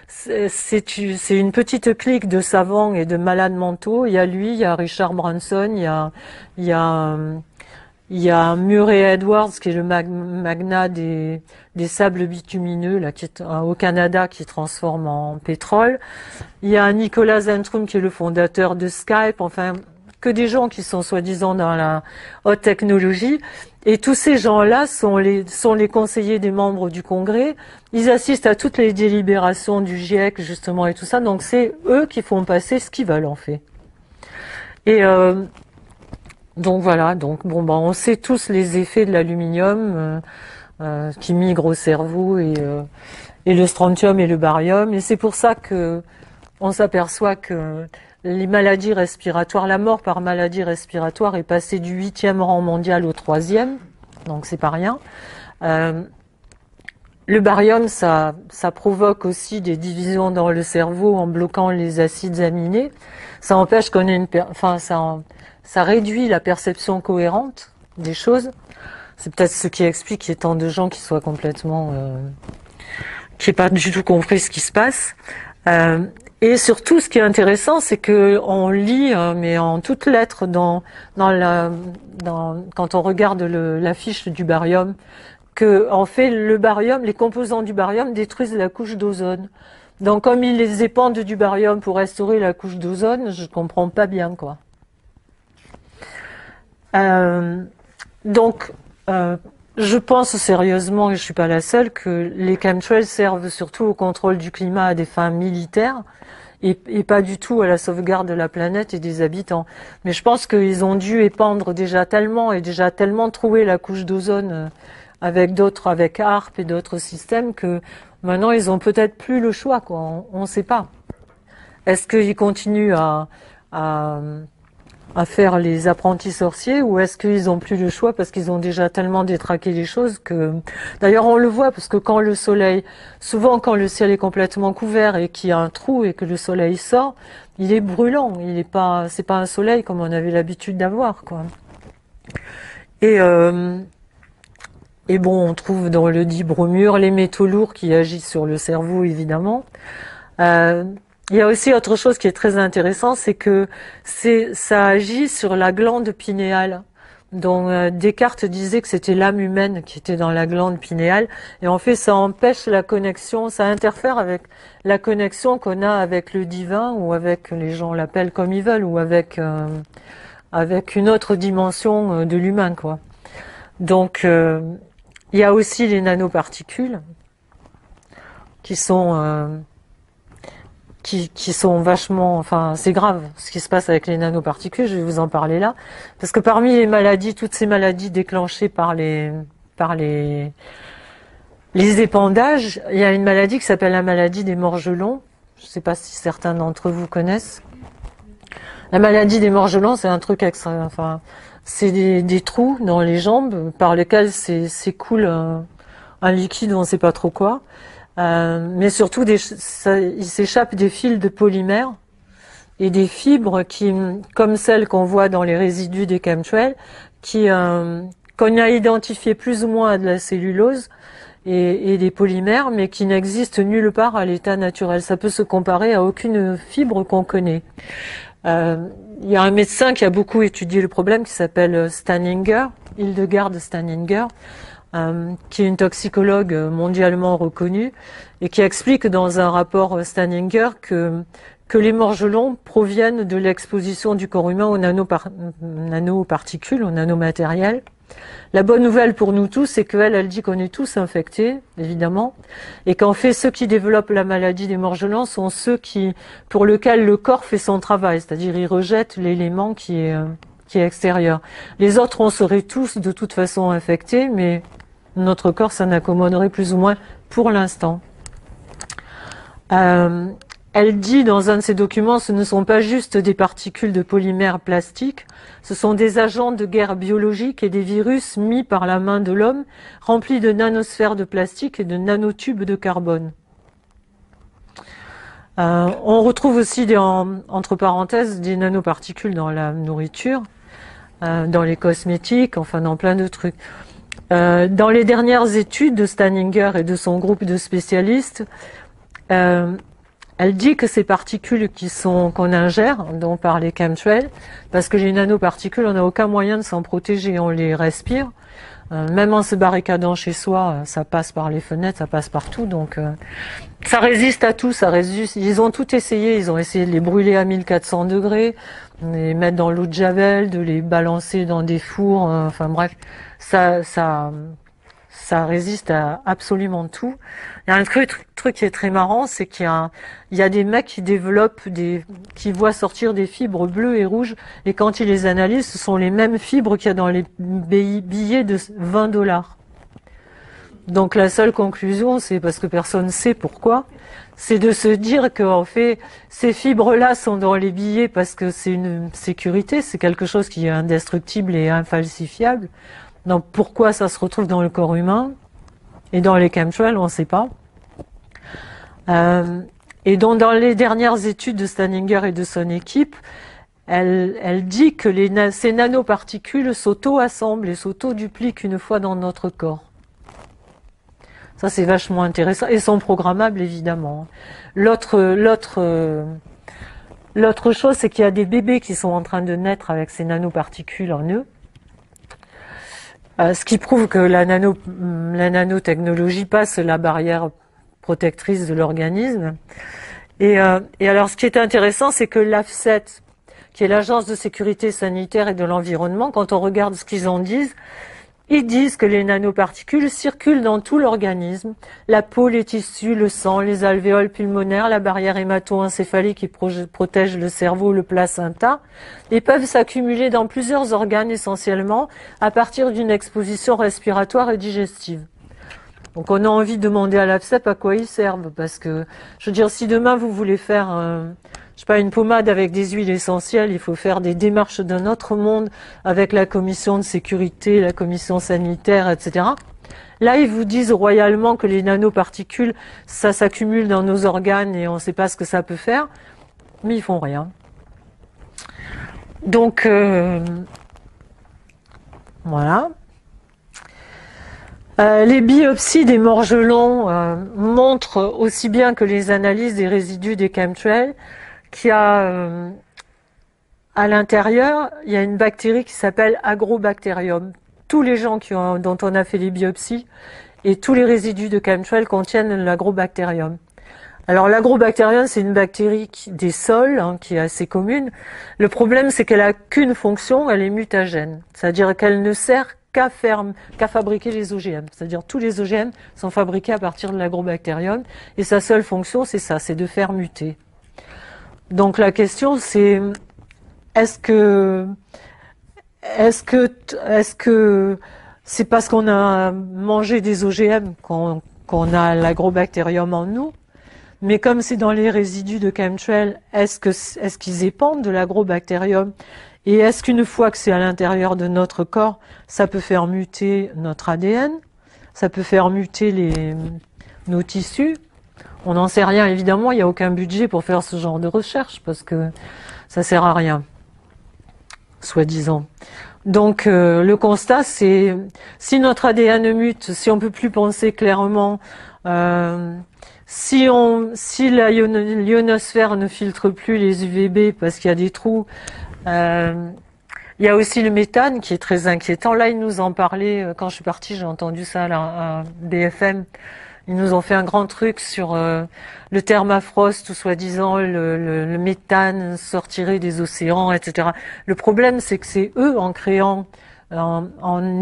c'est une petite clique de savants et de malades mentaux. Il y a lui, il y a Richard Branson, il y a Murray Edwards, qui est le magnat des sables bitumineux, là, qui est au Canada, qui transforme en pétrole. Il y a Nicolas Zentrum, qui est le fondateur de Skype. Enfin, que des gens qui sont soi-disant dans la haute technologie. Et tous ces gens-là sont les conseillers des membres du Congrès. Ils assistent à toutes les délibérations du GIEC, justement, et tout ça. Donc, c'est eux qui font passer ce qu'ils veulent, en fait. Et donc voilà. Donc bon, on sait tous les effets de l'aluminium qui migrent au cerveau et le strontium et le barium. Et c'est pour ça que on s'aperçoit que les maladies respiratoires, la mort par maladie respiratoire est passée du 8e rang mondial au 3e, donc c'est pas rien. Le barium, ça provoque aussi des divisions dans le cerveau en bloquant les acides aminés. Ça empêche qu'on ait ça réduit la perception cohérente des choses. C'est peut-être ce qui explique qu'il y ait tant de gens qui soient complètement, qui n'aient pas du tout compris ce qui se passe. Et surtout, ce qui est intéressant, c'est que on lit, mais en toutes lettres, quand on regarde la fiche du barium, que en fait le barium, les composants du barium détruisent la couche d'ozone. Donc, comme ils les épandent du barium pour restaurer la couche d'ozone, je comprends pas bien, quoi. Donc, je pense sérieusement, et je suis pas la seule, que les chemtrails servent surtout au contrôle du climat à des fins militaires et pas du tout à la sauvegarde de la planète et des habitants. Mais je pense qu'ils ont dû épandre déjà tellement trouer la couche d'ozone avec HAARP et d'autres systèmes que maintenant ils ont peut-être plus le choix, quoi. On sait pas. Est-ce qu'ils continuent à faire les apprentis sorciers ou est-ce qu'ils ont plus le choix parce qu'ils ont déjà tellement détraqué les choses que... D'ailleurs, on le voit parce que souvent quand le ciel est complètement couvert et qu'il y a un trou et que le soleil sort, il est brûlant. C'est pas un soleil comme on avait l'habitude d'avoir, quoi. Et bon, on trouve dans le dit bromure les métaux lourds qui agissent sur le cerveau, évidemment. Il y a aussi autre chose qui est très intéressant, c'est que ça agit sur la glande pinéale. Donc Descartes disait que c'était l'âme humaine qui était dans la glande pinéale, et en fait ça empêche la connexion, ça interfère avec la connexion qu'on a avec le divin ou avec, les gens l'appellent comme ils veulent, ou avec une autre dimension de l'humain, quoi. Donc il y a aussi les nanoparticules qui sont vachement, enfin, c'est grave ce qui se passe avec les nanoparticules, je vais vous en parler là. Parce que parmi les maladies, toutes ces maladies déclenchées par les épandages, il y a une maladie qui s'appelle la maladie des morgelons. Je ne sais pas si certains d'entre vous connaissent. La maladie des morgelons, c'est un truc extra, enfin, c'est des trous dans les jambes par lesquels s'écoule un liquide, on ne sait pas trop quoi. Mais surtout, il s'échappe des fils de polymères et des fibres comme celles qu'on voit dans les résidus des chemtrails, qu'on a identifié plus ou moins à de la cellulose et des polymères, mais qui n'existent nulle part à l'état naturel. Ça peut se comparer à aucune fibre qu'on connaît. Il y a un médecin qui a beaucoup étudié le problème qui s'appelle Steininger, Hildegard Steininger, qui est une toxicologue mondialement reconnue et qui explique dans un rapport Steininger que les morgelons proviennent de l'exposition du corps humain aux nanoparticules, aux nanomatériels. La bonne nouvelle pour nous tous, c'est elle dit qu'on est tous infectés, évidemment, et qu'en fait, ceux qui développent la maladie des morgelons sont ceux pour lesquels le corps fait son travail, c'est-à-dire ils rejettent l'élément qui est extérieur. Les autres, on serait tous de toute façon infectés, mais notre corps s'en accommoderait plus ou moins pour l'instant. Euh, Elle dit dans un de ses documents, ce ne sont pas juste des particules de polymère plastique, ce sont des agents de guerre biologique et des virus mis par la main de l'homme, remplis de nanosphères de plastique et de nanotubes de carbone. On retrouve aussi, entre parenthèses, des nanoparticules dans la nourriture, dans les cosmétiques, enfin dans plein de trucs. Dans les dernières études de Steininger et de son groupe de spécialistes, elle dit que ces particules qu'on ingère, dont par les chemtrails, parce que les nanoparticules, on n'a aucun moyen de s'en protéger, on les respire. Même en se barricadant chez soi, ça passe par les fenêtres, ça passe partout, donc ça résiste à tout, ça résiste. Ils ont tout essayé, ils ont essayé de les brûler à 1400 degrés, de les mettre dans l'eau de javel, de les balancer dans des fours, enfin bref, ça résiste à absolument tout. Il y a un truc qui est très marrant, c'est qu'il y a des mecs qui développent qui voient sortir des fibres bleues et rouges, et quand ils les analysent, ce sont les mêmes fibres qu'il y a dans les billets de 20$. Donc la seule conclusion, c'est parce que personne ne sait pourquoi, c'est de se dire qu'en fait, ces fibres-là sont dans les billets parce que c'est une sécurité, c'est quelque chose qui est indestructible et infalsifiable. Donc pourquoi ça se retrouve dans le corps humain et dans les chemtrails, on ne sait pas. Et donc dans les dernières études de Steininger et de son équipe, elle dit que ces nanoparticules s'auto-assemblent et s'auto-dupliquent une fois dans notre corps. Ça c'est vachement intéressant et sont programmables évidemment. L'autre chose, c'est qu'il y a des bébés qui sont en train de naître avec ces nanoparticules en eux. Ce qui prouve que la nanotechnologie passe la barrière protectrice de l'organisme. Et alors, ce qui est intéressant, c'est que l'AFSET, qui est l'Agence de sécurité sanitaire et de l'environnement, quand on regarde ce qu'ils en disent, ils disent que les nanoparticules circulent dans tout l'organisme, la peau, les tissus, le sang, les alvéoles pulmonaires, la barrière hémato-encéphalique qui protège le cerveau, le placenta, et peuvent s'accumuler dans plusieurs organes essentiellement à partir d'une exposition respiratoire et digestive. Donc on a envie de demander à l'AFSEP à quoi ils servent, parce que, je veux dire, si demain vous voulez faire je sais pas, une pommade avec des huiles essentielles, il faut faire des démarches d'un autre monde avec la commission de sécurité, la commission sanitaire, etc. Là, ils vous disent royalement que les nanoparticules, ça s'accumule dans nos organes et on ne sait pas ce que ça peut faire, mais ils font rien. Donc, voilà. Les biopsies des morgelons montrent aussi bien que les analyses des résidus des chemtrails qu'il y a à l'intérieur, il y a une bactérie qui s'appelle Agrobacterium. Tous les gens dont on a fait les biopsies et tous les résidus de chemtrails contiennent l'Agrobacterium. Alors l'Agrobacterium, c'est une bactérie des sols, qui est assez commune. Le problème, c'est qu'elle a qu'une fonction, elle est mutagène. C'est-à-dire qu'elle ne sert qu'à fabriquer les OGM. C'est-à-dire tous les OGM sont fabriqués à partir de l'Agrobacterium et sa seule fonction, c'est ça, c'est de faire muter. Donc la question c'est est-ce que c'est parce qu'on a mangé des OGM qu'on a l'Agrobacterium en nous? Mais comme c'est dans les résidus de chemtrails, est-ce qu'ils épandent de l'Agrobacterium? Et est-ce qu'une fois que c'est à l'intérieur de notre corps, ça peut faire muter notre ADN? Ça peut faire muter nos tissus? On n'en sait rien, évidemment, il n'y a aucun budget pour faire ce genre de recherche, parce que ça sert à rien, soi-disant. Donc, le constat, c'est, si notre ADN mute, si on peut plus penser clairement, si la ionosphère ne filtre plus les UVB parce qu'il y a des trous, il y a aussi le méthane qui est très inquiétant. Là, ils nous en parlaient, quand je suis partie, j'ai entendu ça à BFM. Ils nous ont fait un grand truc sur le thermafrost, où soi-disant le méthane sortirait des océans, etc. Le problème, c'est que c'est eux, en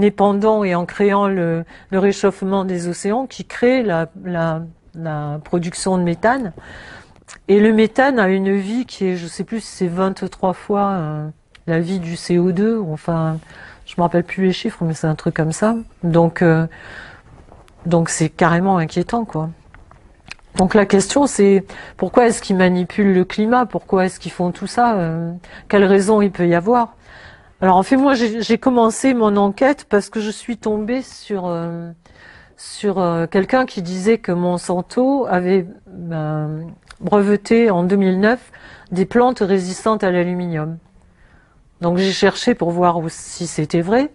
épandant et en créant le réchauffement des océans, qui créent la production de méthane. Et le méthane a une vie qui est, je sais plus si c'est 23 fois la vie du CO2, ou enfin, je me rappelle plus les chiffres, mais c'est un truc comme ça. Donc c'est carrément inquiétant, quoi. Donc la question c'est pourquoi est-ce qu'ils manipulent le climat? Pourquoi est-ce qu'ils font tout ça? Quelle raison il peut y avoir? Alors en fait moi j'ai commencé mon enquête parce que je suis tombée sur quelqu'un qui disait que Monsanto avait breveté en 2009 des plantes résistantes à l'aluminium. Donc j'ai cherché pour voir si c'était vrai.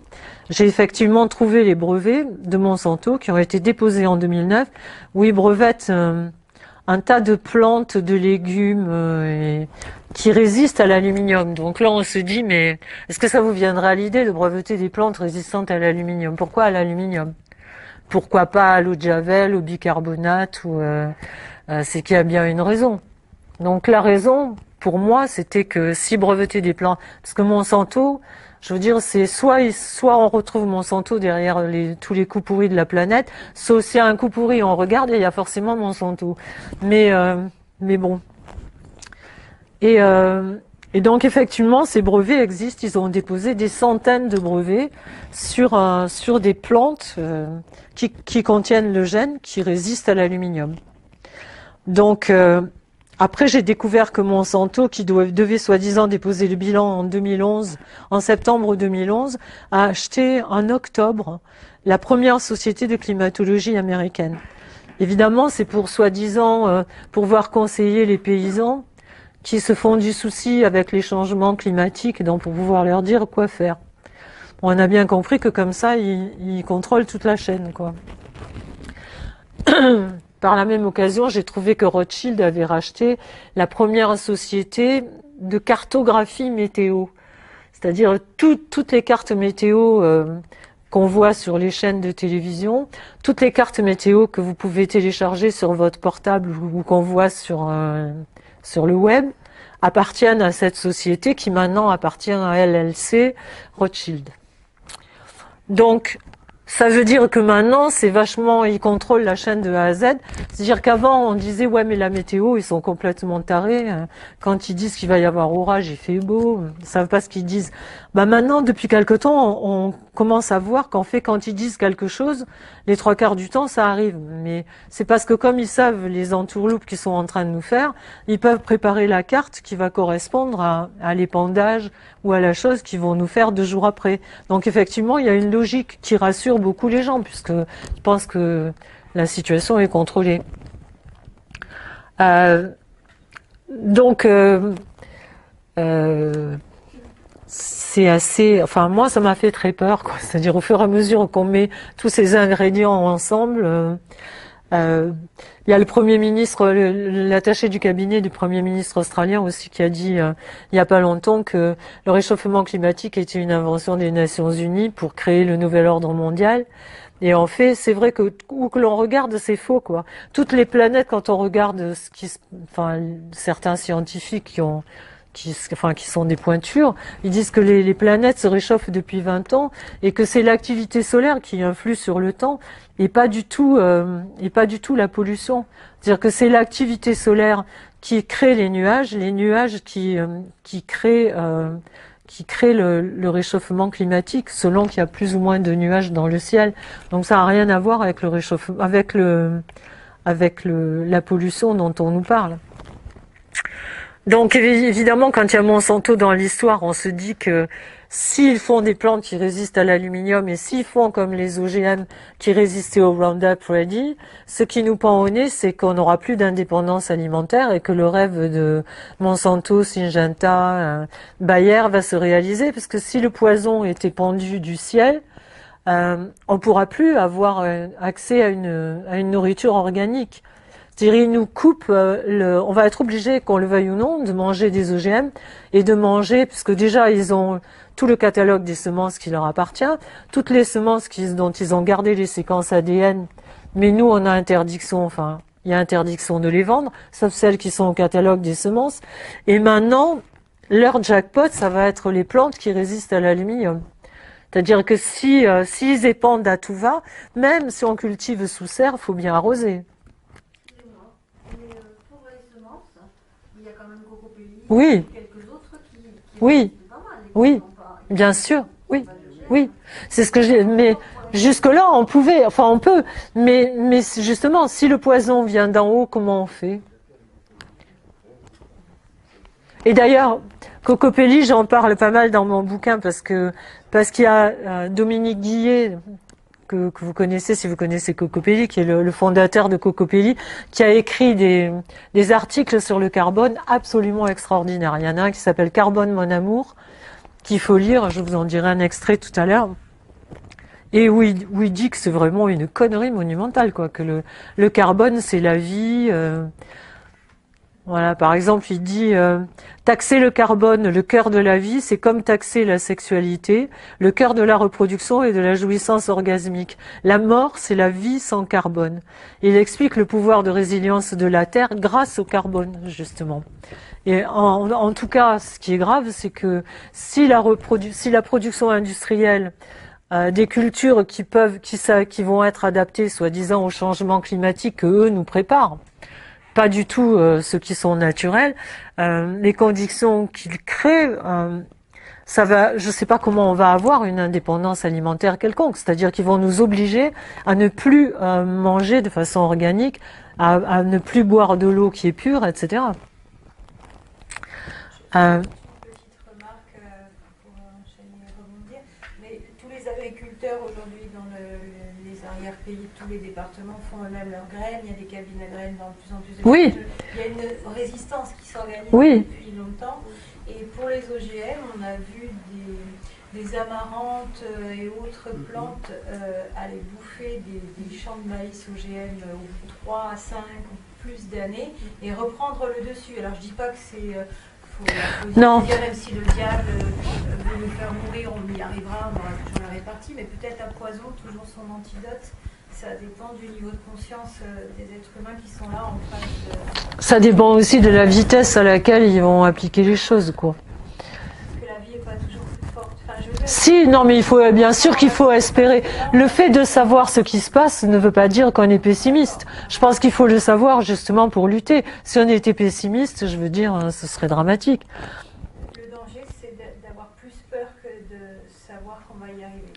J'ai effectivement trouvé les brevets de Monsanto qui ont été déposés en 2009 où ils brevettent un tas de plantes, de légumes qui résistent à l'aluminium. Donc là on se dit mais est-ce que ça vous viendrait à l'idée de breveter des plantes résistantes à l'aluminium? Pourquoi à l'aluminium? Pourquoi pas à l'eau de javel, au bicarbonate ou c'est qu'il y a bien une raison. Donc la raison pour moi c'était que si breveter des plantes, parce que Monsanto, je veux dire c'est soit on retrouve Monsanto derrière tous les coups pourris de la planète, soit s'il y a un coup pourri on regarde et il y a forcément Monsanto. Mais bon. Et donc effectivement, ces brevets existent. Ils ont déposé des centaines de brevets sur des plantes qui contiennent le gène qui résiste à l'aluminium. Donc après, j'ai découvert que Monsanto, qui devait soi-disant déposer le bilan en 2011, en septembre 2011, a acheté en octobre la première société de climatologie américaine. Évidemment, c'est pour soi-disant pouvoir conseiller les paysans qui se font du souci avec les changements climatiques, donc pour pouvoir leur dire quoi faire. Bon, on a bien compris que comme ça, ils contrôlent toute la chaîne, quoi. Par la même occasion, j'ai trouvé que Rothschild avait racheté la première société de cartographie météo. C'est-à-dire toutes les cartes météo qu'on voit sur les chaînes de télévision, toutes les cartes météo que vous pouvez télécharger sur votre portable ou qu'on voit sur le web, appartiennent à cette société qui maintenant appartient à LLC Rothschild. Donc, ça veut dire que maintenant, c'est vachement, ils contrôlent la chaîne de A à Z. C'est-à-dire qu'avant, on disait, ouais, mais la météo, ils sont complètement tarés. Quand ils disent qu'il va y avoir orage, il fait beau. Ils savent pas ce qu'ils disent. Bah maintenant, depuis quelque temps, on commence à voir qu'en fait, quand ils disent quelque chose, les 3/4 du temps, ça arrive. Mais c'est parce que comme ils savent les entourloupes qu'ils sont en train de nous faire, ils peuvent préparer la carte qui va correspondre à l'épandage ou à la chose qu'ils vont nous faire 2 jours après. Donc effectivement, il y a une logique qui rassure beaucoup les gens, puisqu'ils pensent que la situation est contrôlée. Donc, c'est assez... Enfin, moi, ça m'a fait très peur, quoi. C'est-à-dire, au fur et à mesure qu'on met tous ces ingrédients ensemble... il y a le Premier ministre, l'attaché du cabinet du Premier ministre australien aussi qui a dit il n'y a pas longtemps que le réchauffement climatique était une invention des Nations Unies pour créer le nouvel ordre mondial. Et en fait, c'est vrai que où que l'on regarde, c'est faux, quoi. Toutes les planètes, quand on regarde certains scientifiques qui sont des pointures, ils disent que les planètes se réchauffent depuis 20 ans et que c'est l'activité solaire qui influe sur le temps et pas du tout la pollution. C'est-à-dire que c'est l'activité solaire qui crée les nuages qui créent le réchauffement climatique selon qu'il y a plus ou moins de nuages dans le ciel. Donc ça n'a rien à voir avec le réchauffement, avec la pollution dont on nous parle. Donc évidemment, quand il y a Monsanto dans l'histoire, on se dit que s'ils font des plantes qui résistent à l'aluminium et s'ils font comme les OGM qui résistaient au Roundup Ready, ce qui nous pend au nez, c'est qu'on n'aura plus d'indépendance alimentaire et que le rêve de Monsanto, Syngenta, Bayer va se réaliser, parce que si le poison était pendu du ciel, on pourra plus avoir accès à une nourriture organique. C'est-à-dire, ils nous coupent on va être obligé, qu'on le veuille ou non, de manger des OGM et de manger, puisque déjà ils ont tout le catalogue des semences qui leur appartient, toutes les semences dont ils ont gardé les séquences ADN, mais nous on a interdiction, il y a interdiction de les vendre, sauf celles qui sont au catalogue des semences. Et maintenant, leur jackpot, ça va être les plantes qui résistent à l'aluminium. C'est-à-dire que s'ils épandent à tout va, même si on cultive sous serre, faut bien arroser. Oui, oui, oui, bien sûr, oui, oui. C'est ce que j'ai. Mais Jusque-là, on pouvait, enfin on peut, mais justement, si le poison vient d'en haut, comment on fait? Et d'ailleurs, Cocopelli, j'en parle pas mal dans mon bouquin parce qu'il y a Dominique Guillet, que vous connaissez si vous connaissez Cocopelli, qui est le fondateur de Cocopelli, qui a écrit des articles sur le carbone absolument extraordinaires. Il y en a un qui s'appelle Carbone mon amour, qu'il faut lire, je vous en dirai un extrait tout à l'heure, et où il dit que c'est vraiment une connerie monumentale, quoi, que le carbone c'est la vie. Voilà, par exemple, il dit taxer le carbone, le cœur de la vie, c'est comme taxer la sexualité, le cœur de la reproduction et de la jouissance orgasmique. La mort, c'est la vie sans carbone. Il explique le pouvoir de résilience de la Terre grâce au carbone, justement. Et en tout cas, ce qui est grave, c'est que si la production industrielle des cultures qui vont être adaptées, soi-disant, au changement climatique que eux nous préparent, pas du tout ceux qui sont naturels, les conditions qu'ils créent, je sais pas comment on va avoir une indépendance alimentaire quelconque, c'est-à-dire qu'ils vont nous obliger à ne plus manger de façon organique, à ne plus boire de l'eau qui est pure, etc. Petite remarque pour enchaîner et rebondir, mais tous les agriculteurs aujourd'hui dans les arrière-pays de tous les départements font eux-mêmes leurs graines, il y a des cabines à graines dans de plus en plus de Oui. Il y a une résistance qui s'organise Oui. depuis longtemps, et pour les OGM, on a vu des amarantes et autres plantes aller bouffer des champs de maïs OGM au 3 à 5 ou plus d'années et reprendre le dessus. Alors je dis pas que c'est... non. Dire, même si le diable veut nous faire mourir, on y arrivera, on aura toujours la répartie, mais peut-être un poison, toujours son antidote. Ça dépend du niveau de conscience des êtres humains qui sont là en face de... Ça dépend aussi de la vitesse à laquelle ils vont appliquer les choses, quoi. Parce que la vie n'est pas toujours plus forte. Enfin, je veux dire, Si, non, mais bien sûr qu'il faut espérer. Le fait de savoir ce qui se passe ne veut pas dire qu'on est pessimiste. Je pense qu'il faut le savoir justement pour lutter. Si on était pessimiste, je veux dire, ce serait dramatique. le danger, c'est d'avoir plus peur que de savoir qu'on va y arriver.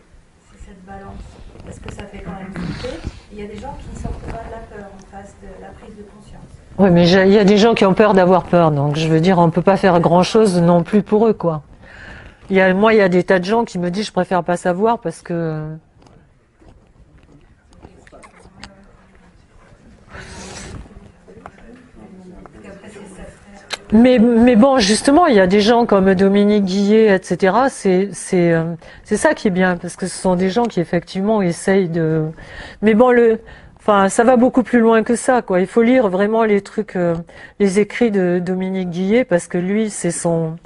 C'est cette balance. Parce que ça fait quand même flipper. Il y a des gens qui ne sortent pas de la peur en face de la prise de conscience. Oui, mais il y a des gens qui ont peur d'avoir peur. Donc, je veux dire, on peut pas faire grand-chose non plus pour eux, quoi. Moi, il y a des tas de gens qui me disent je préfère pas savoir parce que... Mais bon, justement, il y a des gens comme Dominique Guillet, etc. C'est ça qui est bien, parce que ce sont des gens qui effectivement essayent de... Mais bon, ça va beaucoup plus loin que ça, quoi. Il faut lire vraiment les trucs, les écrits de Dominique Guillet, parce que lui, c'est son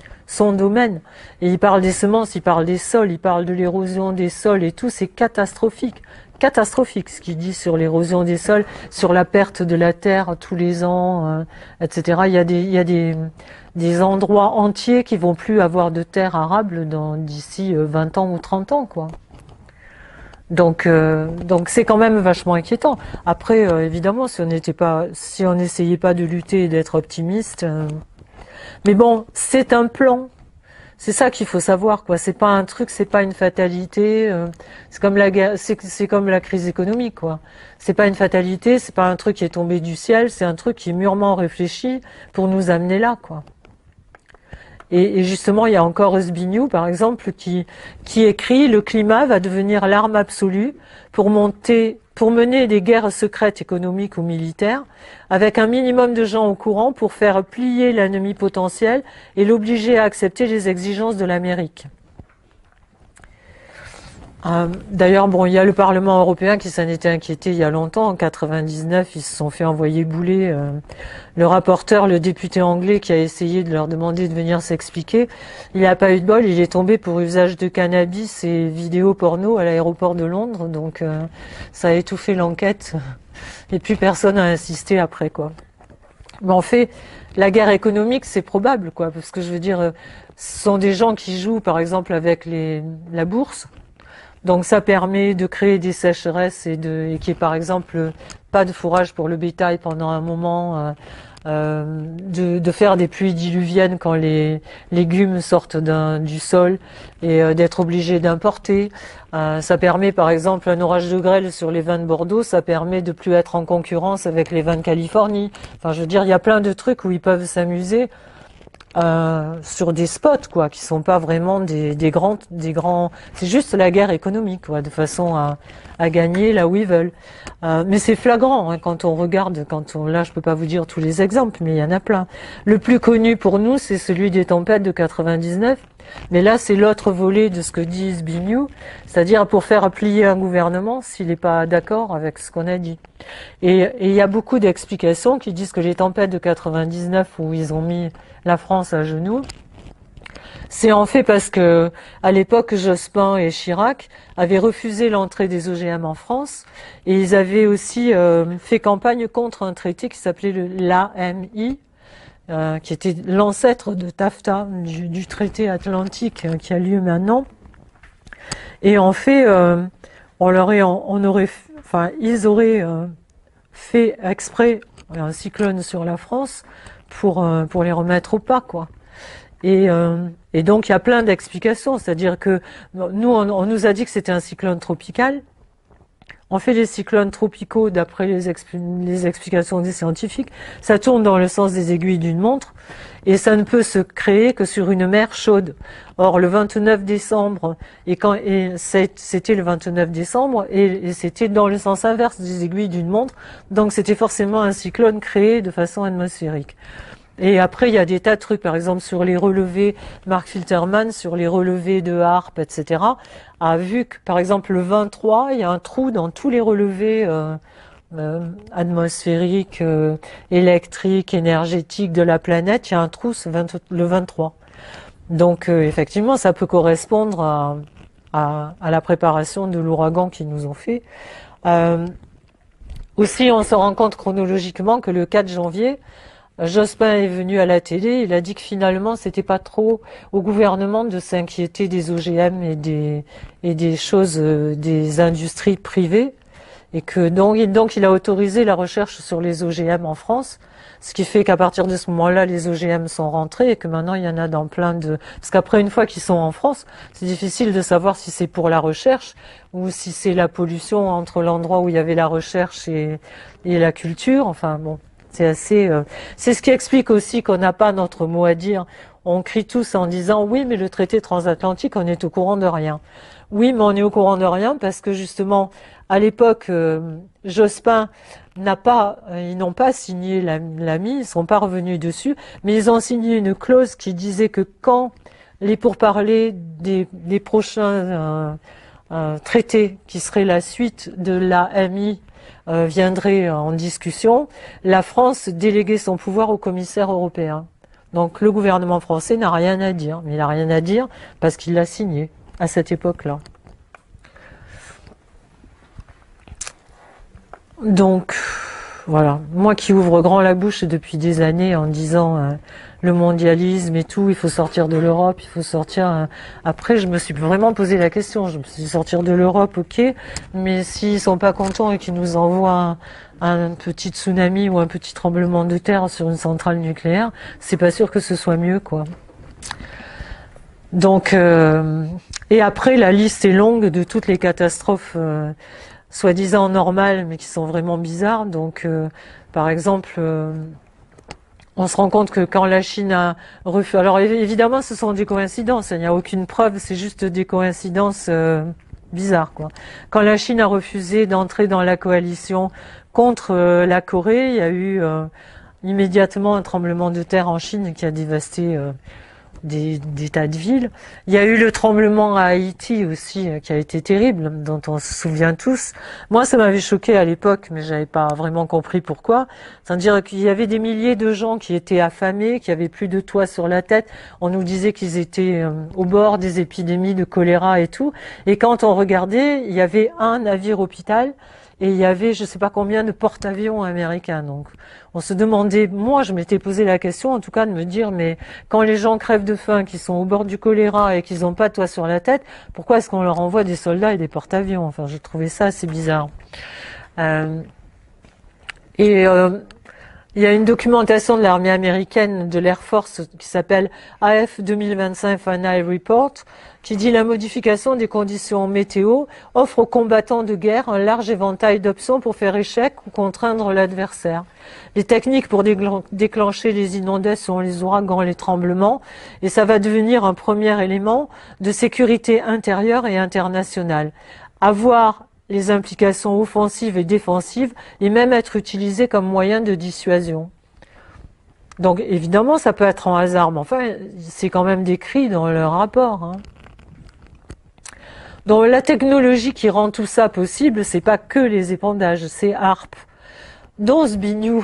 domaine. Et il parle des semences, il parle des sols, il parle de l'érosion des sols et tout, c'est catastrophique. Catastrophique ce qu'il dit sur l'érosion des sols, sur la perte de la terre tous les ans, etc. Il y a des endroits entiers qui vont plus avoir de terre arable d'ici 20 ans ou 30 ans, quoi. Donc c'est quand même vachement inquiétant. Après, évidemment, si on n'essayait pas de lutter et d'être optimiste, mais bon, c'est un plan. C'est ça qu'il faut savoir, quoi. C'est pas un truc, c'est pas une fatalité. C'est comme la guerre, c'est comme la crise économique, quoi. C'est pas une fatalité, c'est pas un truc qui est tombé du ciel, c'est un truc qui est mûrement réfléchi pour nous amener là, quoi. Et justement, il y a encore Eusbignou, par exemple, qui écrit le climat va devenir l'arme absolue pour mener des guerres secrètes économiques ou militaires, avec un minimum de gens au courant pour faire plier l'ennemi potentiel et l'obliger à accepter les exigences de l'Amérique. D'ailleurs, bon, il y a le Parlement européen qui s'en était inquiété il y a longtemps. En 99, ils se sont fait envoyer bouler. Le rapporteur, le député anglais, qui a essayé de leur demander de venir s'expliquer, il n'a pas eu de bol. Il est tombé pour usage de cannabis et vidéos porno à l'aéroport de Londres. Donc, ça a étouffé l'enquête. Et puis personne n'a insisté après, quoi. Mais en fait, la guerre économique, c'est probable, quoi, parce que je veux dire, ce sont des gens qui jouent, par exemple, avec la bourse. Donc ça permet de créer des sécheresses et qu'il y ait par exemple pas de fourrage pour le bétail pendant un moment, de faire des pluies diluviennes quand les légumes sortent du sol et d'être obligé d'importer. Ça permet par exemple un orage de grêle sur les vins de Bordeaux, ça permet de plus être en concurrence avec les vins de Californie. Enfin je veux dire, il y a plein de trucs où ils peuvent s'amuser. Sur des spots quoi, qui sont pas vraiment des grands, c'est juste la guerre économique quoi, de façon à gagner là où ils veulent. Mais c'est flagrant hein, quand on regarde, là je peux pas vous dire tous les exemples, mais il y en a plein. Le plus connu pour nous, c'est celui des tempêtes de 99. Mais là, c'est l'autre volet de ce que dit Zbigniew, c'est-à-dire pour faire plier un gouvernement s'il n'est pas d'accord avec ce qu'on a dit. Et il y a beaucoup d'explications qui disent que les tempêtes de 99 où ils ont mis la France à genoux, c'est en fait parce que à l'époque Jospin et Chirac avaient refusé l'entrée des OGM en France et ils avaient aussi fait campagne contre un traité qui s'appelait l'AMI, qui était l'ancêtre de TAFTA, du traité atlantique qui a lieu maintenant. Et en fait, ils auraient fait exprès un cyclone sur la France pour les remettre au pas, quoi. Et donc il y a plein d'explications, c'est-à-dire que nous on nous a dit que c'était un cyclone tropical. On fait les cyclones tropicaux d'après les explications des scientifiques. Ça tourne dans le sens des aiguilles d'une montre et ça ne peut se créer que sur une mer chaude. Or, le 29 décembre, c'était le 29 décembre et c'était dans le sens inverse des aiguilles d'une montre. Donc, c'était forcément un cyclone créé de façon atmosphérique. Et après, il y a des tas de trucs, par exemple, sur les relevés, Mark Filterman, sur les relevés de Harpe, etc., a vu que, par exemple, le 23, il y a un trou dans tous les relevés atmosphériques, électriques, énergétiques de la planète, il y a un trou le 23. Donc, effectivement, ça peut correspondre à la préparation de l'ouragan qu'ils nous ont fait. Aussi, on se rend compte chronologiquement que le 4 janvier, Jospin est venu à la télé, il a dit que finalement c'était pas trop au gouvernement de s'inquiéter des OGM et des choses, des industries privées, et que donc il a autorisé la recherche sur les OGM en France, ce qui fait qu'à partir de ce moment-là les OGM sont rentrés et que maintenant il y en a dans parce qu'après une fois qu'ils sont en France, c'est difficile de savoir si c'est pour la recherche ou si c'est la pollution entre l'endroit où il y avait la recherche et la culture, enfin bon. C'est ce qui explique aussi qu'on n'a pas notre mot à dire. On crie tous en disant oui, mais le traité transatlantique, on est au courant de rien. Oui, mais on est au courant de rien parce que justement, à l'époque, Jospin ils n'ont pas signé l'AMI, ils sont pas revenus dessus, mais ils ont signé une clause qui disait que quand les pourparlers des prochains traités qui seraient la suite de l'AMI viendrait en discussion, la France déléguait son pouvoir au commissaire européen. Donc le gouvernement français n'a rien à dire, mais il n'a rien à dire parce qu'il l'a signé à cette époque-là. Donc voilà, moi qui ouvre grand la bouche depuis des années en disant le mondialisme et tout, il faut sortir de l'Europe, il faut sortir. Après, je me suis vraiment posé la question. Je me suis dit sortir de l'Europe, ok, mais s'ils sont pas contents et qu'ils nous envoient un petit tsunami ou un petit tremblement de terre sur une centrale nucléaire, c'est pas sûr que ce soit mieux, quoi. Donc, et après, la liste est longue de toutes les catastrophes soi-disant normales, mais qui sont vraiment bizarres. Donc, par exemple. On se rend compte que quand la Chine a refusé... Alors évidemment, ce sont des coïncidences, il n'y a aucune preuve, c'est juste des coïncidences bizarres, quoi. Quand la Chine a refusé d'entrer dans la coalition contre la Corée, il y a eu immédiatement un tremblement de terre en Chine qui a dévasté des tas de villes. Il y a eu le tremblement à Haïti aussi, qui a été terrible, dont on se souvient tous. Moi, ça m'avait choqué à l'époque, mais j'avais pas vraiment compris pourquoi. C'est-à-dire qu'il y avait des milliers de gens qui étaient affamés, qui avaient plus de toit sur la tête. On nous disait qu'ils étaient au bord des épidémies de choléra et tout. Et quand on regardait, il y avait un navire hôpital et il y avait je sais pas combien de porte-avions américains. Donc on se demandait, moi je m'étais posé la question en tout cas de me dire, mais quand les gens crèvent de faim, qui sont au bord du choléra et qu'ils n'ont pas de toit sur la tête, pourquoi est-ce qu'on leur envoie des soldats et des porte-avions? Enfin, je trouvais ça assez bizarre. Il y a une documentation de l'armée américaine, de l'Air Force, qui s'appelle AF 2025 Final Report, qui dit la modification des conditions météo offre aux combattants de guerre un large éventail d'options pour faire échec ou contraindre l'adversaire. Les techniques pour déclencher les inondations, les ouragans, les tremblements, et ça va devenir un premier élément de sécurité intérieure et internationale. Avoir les implications offensives et défensives et même être utilisé comme moyen de dissuasion. Donc évidemment ça peut être en hasard, mais enfin c'est quand même décrit dans le rapport. Donc la technologie qui rend tout ça possible, c'est pas que les épandages, c'est HARP. Dont Zbigniew,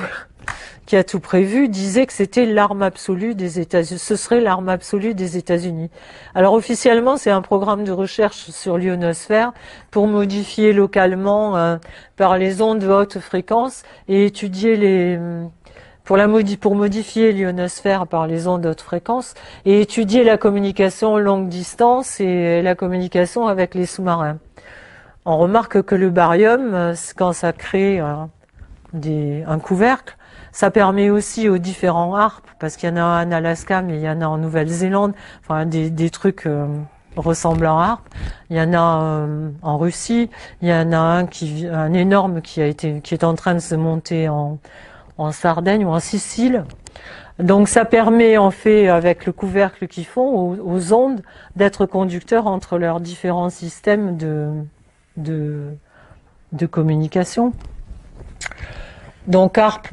qui a tout prévu, disait que c'était l'arme absolue des États-Unis. Ce serait l'arme absolue des États-Unis. Alors officiellement, c'est un programme de recherche sur l'ionosphère pour modifier localement par les ondes de haute fréquence et étudier pour modifier l'ionosphère par les ondes de haute fréquence et étudier la communication longue distance et la communication avec les sous-marins. On remarque que le barium, quand ça crée un couvercle, ça permet aussi aux différents HARP, parce qu'il y en a un en Alaska, mais il y en a en Nouvelle-Zélande, enfin des trucs ressemblant à HARP. Il y en a en Russie, il y en a un énorme qui est en train de se monter en Sardaigne ou en Sicile. Donc ça permet en fait, avec le couvercle qu'ils font, aux ondes d'être conducteurs entre leurs différents systèmes de communication. Donc HARP,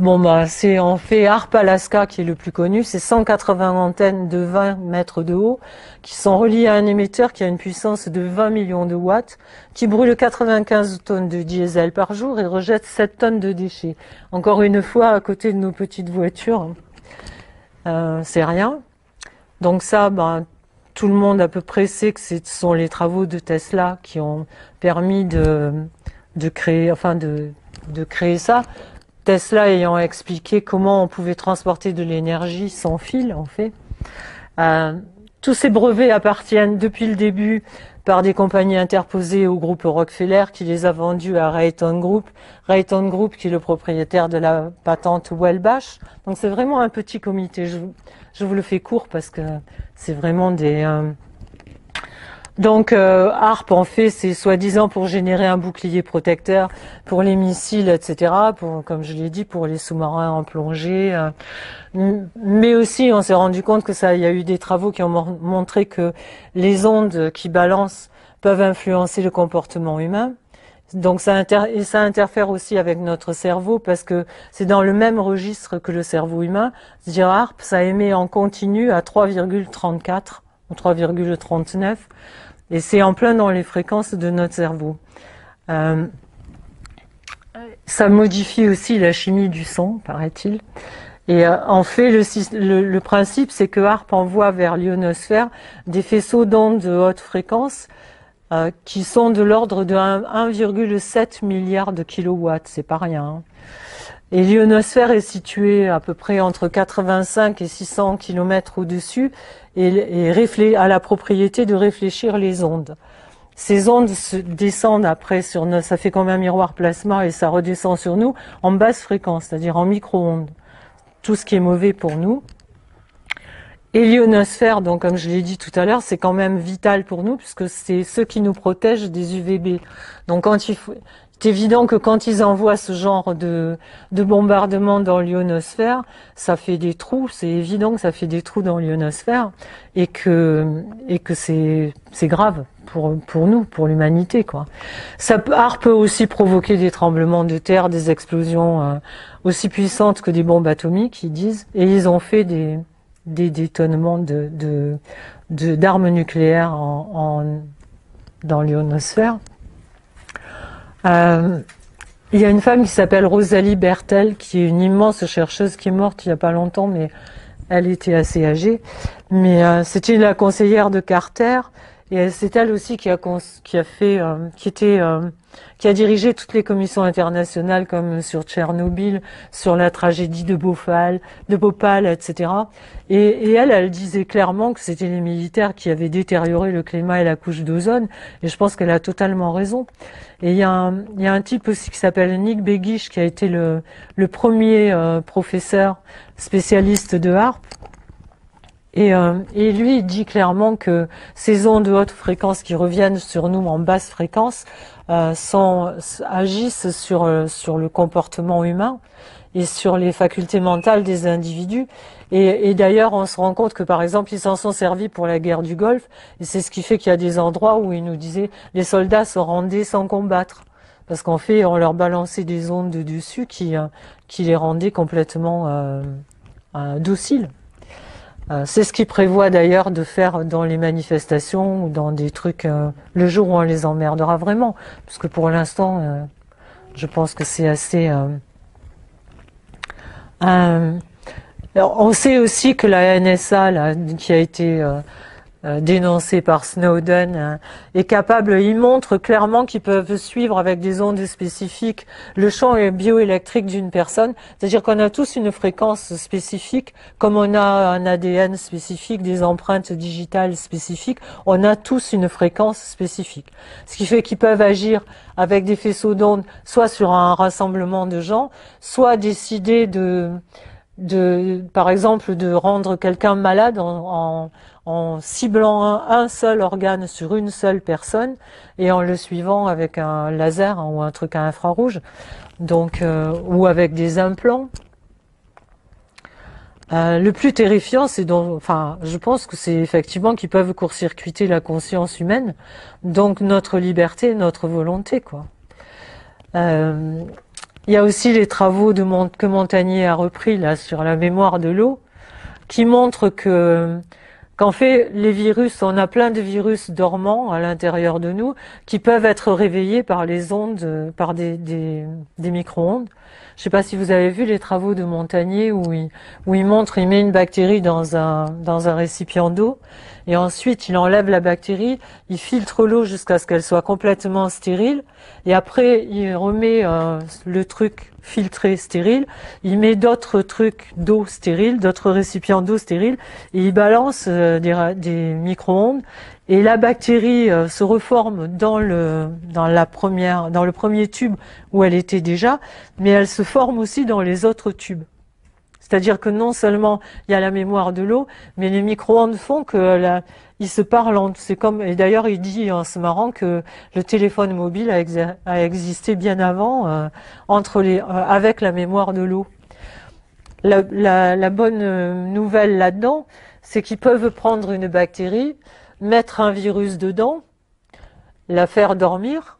c'est en fait HARP Alaska qui est le plus connu, c'est 180 antennes de 20 mètres de haut qui sont reliées à un émetteur qui a une puissance de 20 millions de watts, qui brûle 95 tonnes de diesel par jour et rejette 7 tonnes de déchets. Encore une fois, à côté de nos petites voitures, c'est rien. Donc ça, tout le monde à peu près sait que ce sont les travaux de Tesla qui ont permis de créer ça. Tesla ayant expliqué comment on pouvait transporter de l'énergie sans fil, en fait. Tous ces brevets appartiennent depuis le début par des compagnies interposées au groupe Rockefeller qui les a vendus à Raytheon Group. Raytheon Group qui est le propriétaire de la patente Welbach. Donc c'est vraiment un petit comité. Je vous le fais court parce que c'est vraiment des... Donc HARP en fait c'est soi-disant pour générer un bouclier protecteur pour les missiles, etc. Comme je l'ai dit, pour les sous-marins en plongée. Mais aussi on s'est rendu compte que il y a eu des travaux qui ont montré que les ondes qui balancent peuvent influencer le comportement humain. Donc ça interfère aussi avec notre cerveau parce que c'est dans le même registre que le cerveau humain. C'est-à-dire HARP, ça émet en continu à 3,34 ou 3,39. Et c'est en plein dans les fréquences de notre cerveau. Ça modifie aussi la chimie du son, paraît-il. Et en fait, le principe, c'est que HARP envoie vers l'ionosphère des faisceaux d'ondes de haute fréquence qui sont de l'ordre de 1,7 milliard de kilowatts. C'est pas rien. Hein. Et l'ionosphère est située à peu près entre 85 et 600 kilomètres au-dessus et a la propriété de réfléchir les ondes. Ces ondes descendent après sur ça fait comme un miroir plasma et ça redescend sur nous en basse fréquence, c'est-à-dire en micro-ondes. Tout ce qui est mauvais pour nous. Et l'ionosphère, donc comme je l'ai dit tout à l'heure, c'est quand même vital pour nous puisque c'est ce qui nous protège des UVB. Donc c'est évident que quand ils envoient ce genre de bombardement dans l'ionosphère, ça fait des trous, c'est évident que ça fait des trous dans l'ionosphère et que c'est grave pour nous, pour l'humanité, quoi. HARP peut aussi provoquer des tremblements de terre, des explosions aussi puissantes que des bombes atomiques, ils disent, et ils ont fait des détonements d'armes nucléaires dans l'ionosphère. Il y a une femme qui s'appelle Rosalie Bertell, qui est une immense chercheuse qui est morte il n'y a pas longtemps, mais elle était assez âgée. Mais c'était la conseillère de Carter Et c'est elle aussi qui a fait, qui a dirigé toutes les commissions internationales comme sur Tchernobyl, sur la tragédie de Bhopal, etc. Et elle disait clairement que c'était les militaires qui avaient détérioré le climat et la couche d'ozone. Et je pense qu'elle a totalement raison. Et il y a un type aussi qui s'appelle Nick Begich qui a été le premier professeur spécialiste de HAARP. Et lui, il dit clairement que ces ondes de haute fréquence qui reviennent sur nous en basse fréquence agissent sur le comportement humain et sur les facultés mentales des individus. Et d'ailleurs, on se rend compte que, par exemple, ils s'en sont servis pour la guerre du Golfe. Et c'est ce qui fait qu'il y a des endroits où ils nous disaient les soldats se rendaient sans combattre. Parce qu'en fait, on leur balançait des ondes de dessus qui les rendaient complètement dociles. C'est ce qu'ils prévoient d'ailleurs de faire dans les manifestations ou dans des trucs le jour où on les emmerdera vraiment. Parce que pour l'instant, je pense que c'est assez... Alors, on sait aussi que la NSA, là, qui a été dénoncée par Snowden, est capable, il montre clairement qu'ils peuvent suivre avec des ondes spécifiques le champ bioélectrique d'une personne. C'est-à-dire qu'on a tous une fréquence spécifique, comme on a un ADN spécifique, des empreintes digitales spécifiques, on a tous une fréquence spécifique. Ce qui fait qu'ils peuvent agir avec des faisceaux d'ondes, soit sur un rassemblement de gens, soit décider par exemple, de rendre quelqu'un malade en ciblant un seul organe sur une seule personne et en le suivant avec un laser ou un truc à infrarouge, donc ou avec des implants. Le plus terrifiant, je pense que c'est effectivement qu'ils peuvent court-circuiter la conscience humaine, donc notre liberté, notre volonté, quoi. Il y a aussi les travaux que Montagnier a repris là sur la mémoire de l'eau, qui montrent qu'en fait les virus, on a plein de virus dormants à l'intérieur de nous qui peuvent être réveillés par les ondes, par des micro-ondes. Je ne sais pas si vous avez vu les travaux de Montagnier où il montre, il met une bactérie dans un récipient d'eau et ensuite il enlève la bactérie, il filtre l'eau jusqu'à ce qu'elle soit complètement stérile et après il remet le truc filtré stérile, il met d'autres trucs d'eau stérile, d'autres récipients d'eau stérile et il balance des micro-ondes et la bactérie se reforme dans le premier tube où elle était déjà, mais elle se forme aussi dans les autres tubes. C'est-à-dire que non seulement il y a la mémoire de l'eau, mais les micro-ondes font que ils se parlent. Et d'ailleurs il dit en se marrant que le téléphone mobile a existé bien avant avec la mémoire de l'eau. La bonne nouvelle là-dedans, c'est qu'ils peuvent prendre une bactérie, mettre un virus dedans, la faire dormir,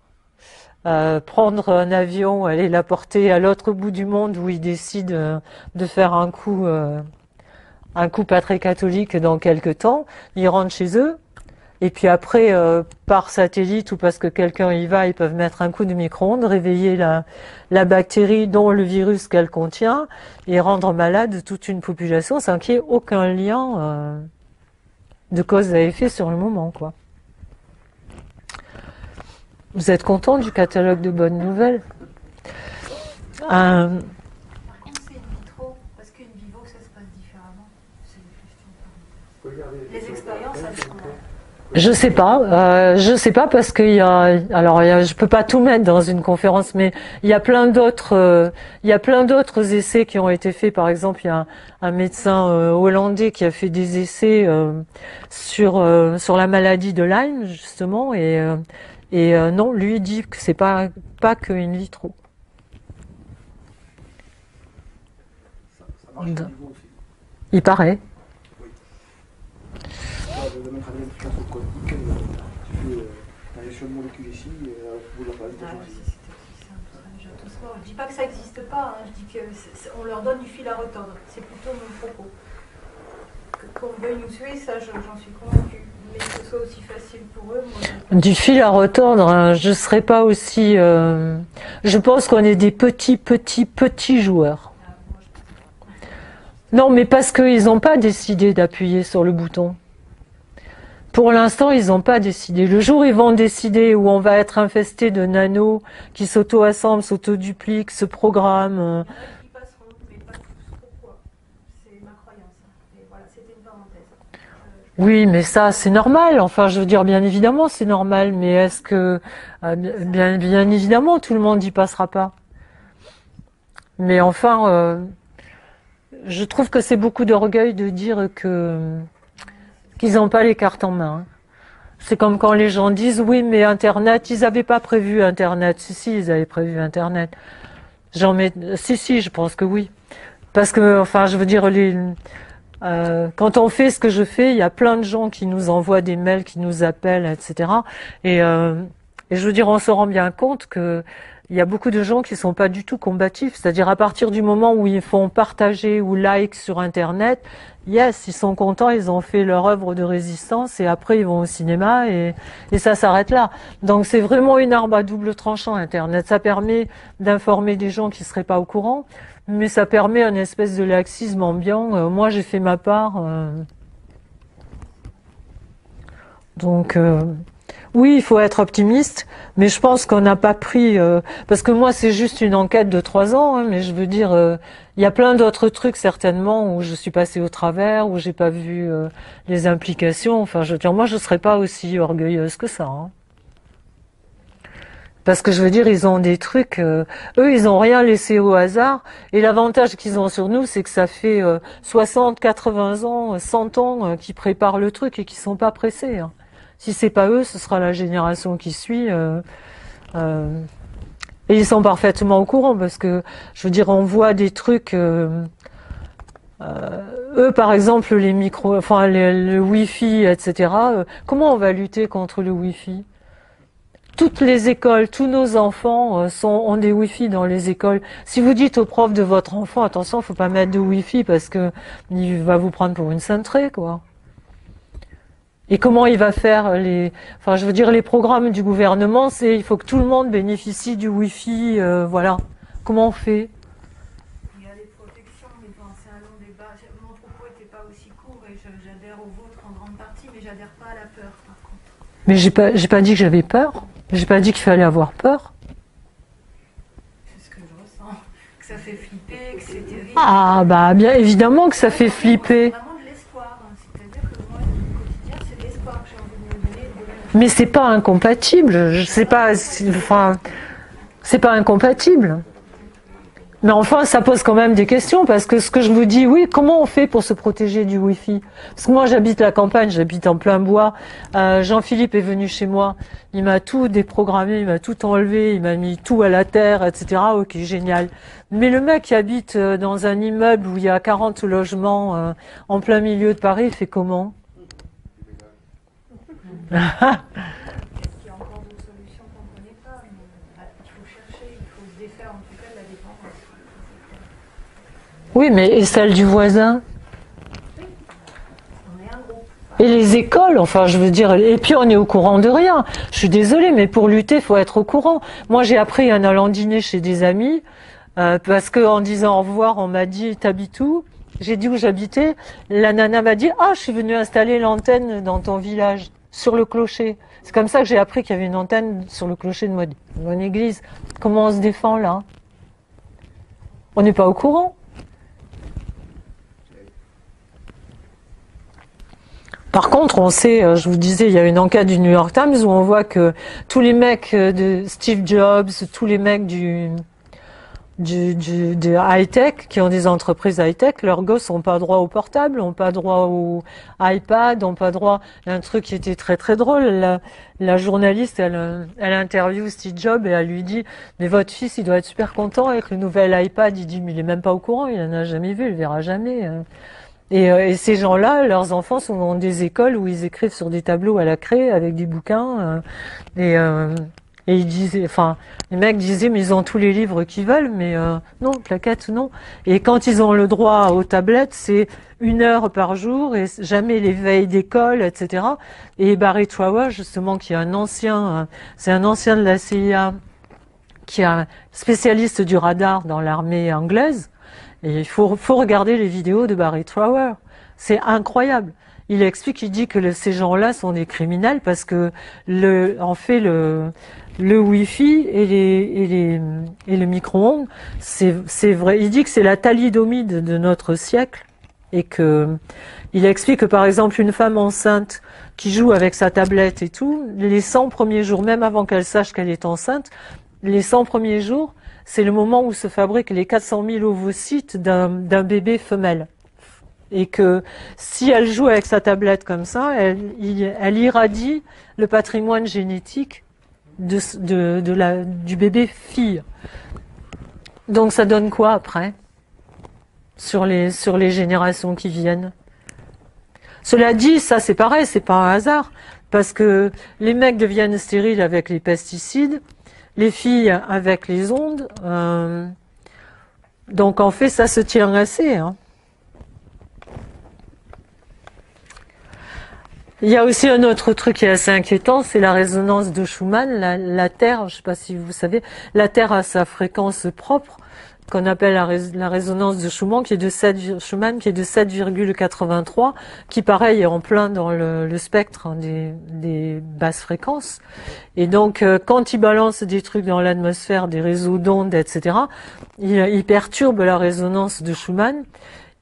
prendre un avion, aller la porter à l'autre bout du monde où ils décident de faire un coup pas très catholique dans quelque temps, ils rentrent chez eux, et puis après, par satellite ou parce que quelqu'un y va, ils peuvent mettre un coup de micro-ondes, réveiller la bactérie dont le virus qu'elle contient, et rendre malade toute une population sans qu'il n'y ait aucun lien de cause à effet sur le moment, quoi. Vous êtes content du catalogue de bonnes nouvelles? Par contre, c'est in vitro, parce qu'une vivo, ça se passe différemment. C'est des questions. Les expériences, elles sont là. Je sais pas parce je peux pas tout mettre dans une conférence, mais il y a plein d'autres essais qui ont été faits. Par exemple, il y a un médecin hollandais qui a fait des essais sur la maladie de Lyme justement, et non, lui dit que c'est pas que in vitro. Ça marche au niveau aussi. Il paraît. De mettre un lien sur code, tu fais un réaction de molécules ici, vous leur parlez de Je dis pas que ça n'existe pas, hein. Je dis qu'on leur donne du fil à retordre. C'est plutôt mon propos. Qu'on veuille nous tuer, ça j'en suis convaincue. Mais que ce soit aussi facile pour eux, moi... Du fil à retordre, hein, je serais pas aussi... je pense qu'on est des petits joueurs. Non, mais parce qu'ils n'ont pas décidé d'appuyer sur le bouton. Pour l'instant, ils n'ont pas décidé. Le jour où ils vont décider, où on va être infesté de nanos qui s'auto-assemblent, s'auto-dupliquent, se programment. Qui passeront, mais pas tous. Pourquoi? C'est ma croyance. Et voilà, c'était une parenthèse. Oui, mais ça, c'est normal. Enfin, je veux dire, bien évidemment, c'est normal. Mais est-ce que, bien évidemment, tout le monde n'y passera pas. Mais enfin, je trouve que c'est beaucoup d'orgueil de dire qu'ils n'ont pas les cartes en main. C'est comme quand les gens disent oui, mais Internet, ils n'avaient pas prévu Internet. Si, ils avaient prévu Internet. Si, je pense que oui. Parce que, enfin, je veux dire, quand on fait ce que je fais, il y a plein de gens qui nous envoient des mails, qui nous appellent, etc. Et je veux dire, on se rend bien compte que il y a beaucoup de gens qui sont pas du tout combatifs. C'est-à-dire, à partir du moment où ils font partager ou like sur Internet, yes, ils sont contents, ils ont fait leur œuvre de résistance et après ils vont au cinéma et ça s'arrête là. Donc c'est vraiment une arme à double tranchant, Internet. Ça permet d'informer des gens qui seraient pas au courant, mais ça permet un espèce de laxisme ambiant. Moi, j'ai fait ma part. Donc, oui, il faut être optimiste, mais je pense qu'on n'a pas pris... parce que moi, c'est juste une enquête de 3 ans, hein, mais je veux dire, il y a plein d'autres trucs, certainement, où je suis passée au travers, où j'ai pas vu les implications. Enfin, je veux dire, moi, je serais pas aussi orgueilleuse que ça. Hein. Parce que je veux dire, ils ont des trucs... eux, ils ont rien laissé au hasard. Et l'avantage qu'ils ont sur nous, c'est que ça fait 60, 80 ans, 100 ans qu'ils préparent le truc et qu'ils sont pas pressés. Hein. Si c'est pas eux, ce sera la génération qui suit. Et ils sont parfaitement au courant parce que, je veux dire, on voit des trucs. Eux, par exemple, les micros, enfin le Wi-Fi, etc. Comment on va lutter contre le Wi-Fi? Toutes les écoles, tous nos enfants ont des Wi-Fi dans les écoles. Si vous dites au prof de votre enfant, attention, faut pas mettre de Wi-Fi parce que il va vous prendre pour une cintrée, quoi. Et comment il va faire enfin, je veux dire, les programmes du gouvernement, il faut que tout le monde bénéficie du Wi-Fi, voilà. Comment on fait? Il y a des protections, mais bon, c'est un long débat. Mon propos n'était pas aussi court et j'adhère au vôtre en grande partie, mais j'adhère pas à la peur, par contre. Mais j'ai pas dit que j'avais peur. J'ai pas dit qu'il fallait avoir peur. C'est ce que je ressens. Que ça fait flipper, que c'est terrible. Ah, bah, bien évidemment que ça fait flipper. Vraiment de l'espoir. C'est-à-dire que moi, au quotidien, c'est de l'espoir que j'ai envie de me donner. Mais c'est pas incompatible. Je sais pas, enfin, c'est pas incompatible. Mais enfin, ça pose quand même des questions parce que ce que je vous dis, oui, comment on fait pour se protéger du Wi-Fi? Parce que moi, j'habite la campagne, j'habite en plein bois. Jean-Philippe est venu chez moi, il m'a tout déprogrammé, il m'a tout enlevé, il m'a mis tout à la terre, etc. Ok, génial. Mais le mec qui habite dans un immeuble où il y a 40 logements en plein milieu de Paris, il fait comment? Est-ce qu'il y a encore d'autres solutions qu'on ne connaît pas? Il faut chercher, il faut se défaire en tout cas de la dépendance. Oui, mais et celle du voisin? On est un groupe. Et les écoles, enfin, je veux dire, et puis on est au courant de rien. Je suis désolée, mais pour lutter, il faut être au courant. Moi, j'ai appris en allant dîner chez des amis, parce que en disant au revoir, on m'a dit, t'habites où? J'ai dit où j'habitais. La nana m'a dit, ah, je suis venue installer l'antenne dans ton village, sur le clocher. C'est comme ça que j'ai appris qu'il y avait une antenne sur le clocher de mon église. Comment on se défend, là? On n'est pas au courant. Par contre, on sait, je vous disais, il y a une enquête du New York Times où on voit que tous les mecs de Steve Jobs, tous les mecs de high-tech, qui ont des entreprises high-tech, leurs gosses n'ont pas droit au portable, n'ont pas droit au iPad, n'ont pas droit... Il y a un truc qui était très très drôle. La journaliste, elle interviewe Steve Jobs et elle lui dit, mais votre fils, il doit être super content avec le nouvel iPad. Il dit, mais il est même pas au courant, il en a jamais vu, il le verra jamais. Et ces gens-là, leurs enfants sont dans des écoles où ils écrivent sur des tableaux à la craie avec des bouquins. Et ils disaient, enfin, les mecs disaient, mais ils ont tous les livres qu'ils veulent, mais non, plaquettes, non. Et quand ils ont le droit aux tablettes, c'est 1 heure par jour et jamais les veilles d'école, etc. Et Barry Trower, justement, qui est c'est un ancien de la CIA, qui est un spécialiste du radar dans l'armée anglaise. Et il faut regarder les vidéos de Barry Trower. C'est incroyable. Il explique, il dit que ces gens-là sont des criminels parce que en fait le Wi-Fi et le micro-ondes, c'est vrai. Il dit que c'est la thalidomide de notre siècle et que il explique que par exemple une femme enceinte qui joue avec sa tablette et tout, les 100 premiers jours, même avant qu'elle sache qu'elle est enceinte, les 100 premiers jours, c'est le moment où se fabriquent les 400 000 ovocytes d'un bébé femelle. Et que si elle joue avec sa tablette comme ça, elle irradie le patrimoine génétique du bébé fille. Donc ça donne quoi après sur les générations qui viennent? Cela dit, ça c'est pareil, c'est pas un hasard, parce que les mecs deviennent stériles avec les pesticides, les filles avec les ondes, donc en fait ça se tient assez, hein. Il y a aussi un autre truc qui est assez inquiétant, c'est la résonance de Schumann. La Terre, je ne sais pas si vous savez, la Terre a sa fréquence propre, qu'on appelle la résonance de Schumann, qui est de 7,83, qui pareil est en plein dans le spectre, hein, des basses fréquences. Et donc, quand il balance des trucs dans l'atmosphère, des réseaux d'ondes, etc., il perturbe la résonance de Schumann.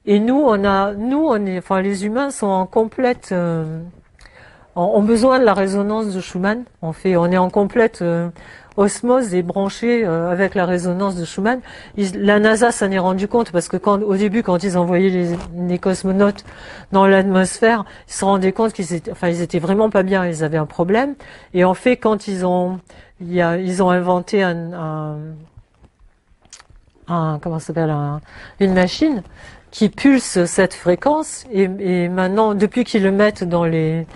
Et enfin, les humains sont en complète ont besoin de la résonance de Schumann. On est en complète osmose et branché avec la résonance de Schumann. La NASA s'en est rendu compte parce que au début, quand ils envoyaient les cosmonautes dans l'atmosphère, ils se rendaient compte qu'ils étaient vraiment pas bien. Ils avaient un problème. Et en fait, quand ils ont inventé une machine qui pulse cette fréquence et maintenant depuis qu'ils le mettent dans les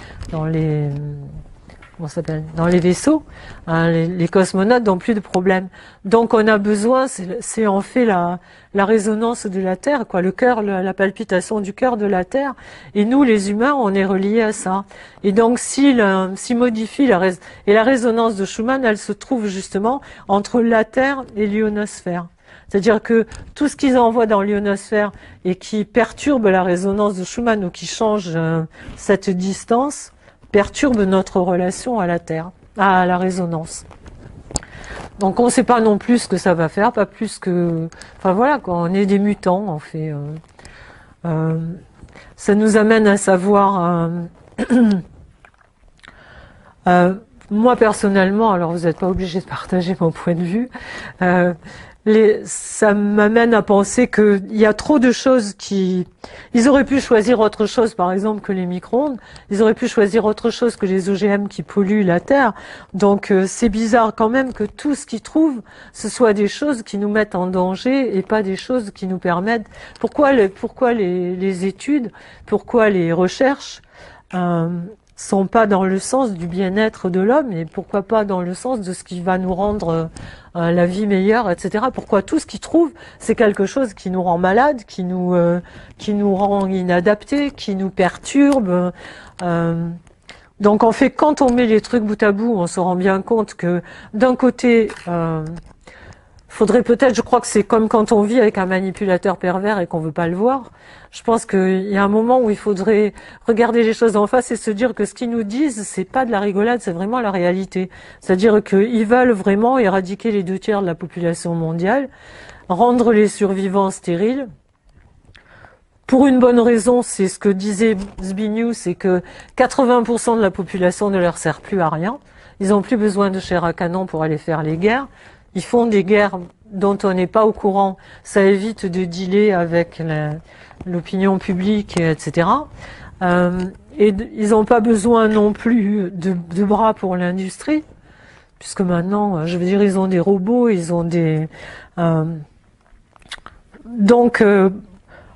vaisseaux, hein, les cosmonautes n'ont plus de problème. Donc on a besoin, c'est en fait la résonance de la Terre, quoi, le cœur, la palpitation du cœur de la Terre. Et nous, les humains, on est reliés à ça. Et donc s'il modifie la résonance de Schumann, elle se trouve justement entre la Terre et l'ionosphère. C'est-à-dire que tout ce qu'ils envoient dans l'ionosphère et qui perturbe la résonance de Schumann ou qui change cette distance, perturbe notre relation à la Terre, à la résonance. Donc on ne sait pas non plus ce que ça va faire, pas plus que... Enfin voilà, quoi, on est des mutants, en fait. Ça nous amène à savoir... moi personnellement, alors vous n'êtes pas obligé de partager mon point de vue, ça m'amène à penser qu'il y a trop de choses ils auraient pu choisir autre chose, par exemple, que les micro-ondes. Ils auraient pu choisir autre chose que les OGM qui polluent la Terre. Donc, c'est bizarre quand même que tout ce qu'ils trouvent, ce soit des choses qui nous mettent en danger et pas des choses qui nous permettent... Pourquoi les études, pourquoi les recherches, sont pas dans le sens du bien-être de l'homme et pourquoi pas dans le sens de ce qui va nous rendre la vie meilleure, etc. Pourquoi tout ce qu'ils trouvent, c'est quelque chose qui nous rend malade, qui nous rend inadaptés, qui nous perturbe. Donc en fait, quand on met les trucs bout à bout, on se rend bien compte que d'un côté, faudrait peut-être, je crois que c'est comme quand on vit avec un manipulateur pervers et qu'on veut pas le voir. Je pense qu'il y a un moment où il faudrait regarder les choses en face et se dire que ce qu'ils nous disent, c'est pas de la rigolade, c'est vraiment la réalité. C'est-à-dire qu'ils veulent vraiment éradiquer les 2/3 de la population mondiale, rendre les survivants stériles. Pour une bonne raison, c'est ce que disait Zbigniew, c'est que 80% de la population ne leur sert plus à rien. Ils ont plus besoin de chair à canon pour aller faire les guerres. Ils font des guerres dont on n'est pas au courant. Ça évite de dealer avec l'opinion publique, etc. Et ils n'ont pas besoin non plus de bras pour l'industrie, puisque maintenant, je veux dire, ils ont des robots, ils ont des... Donc,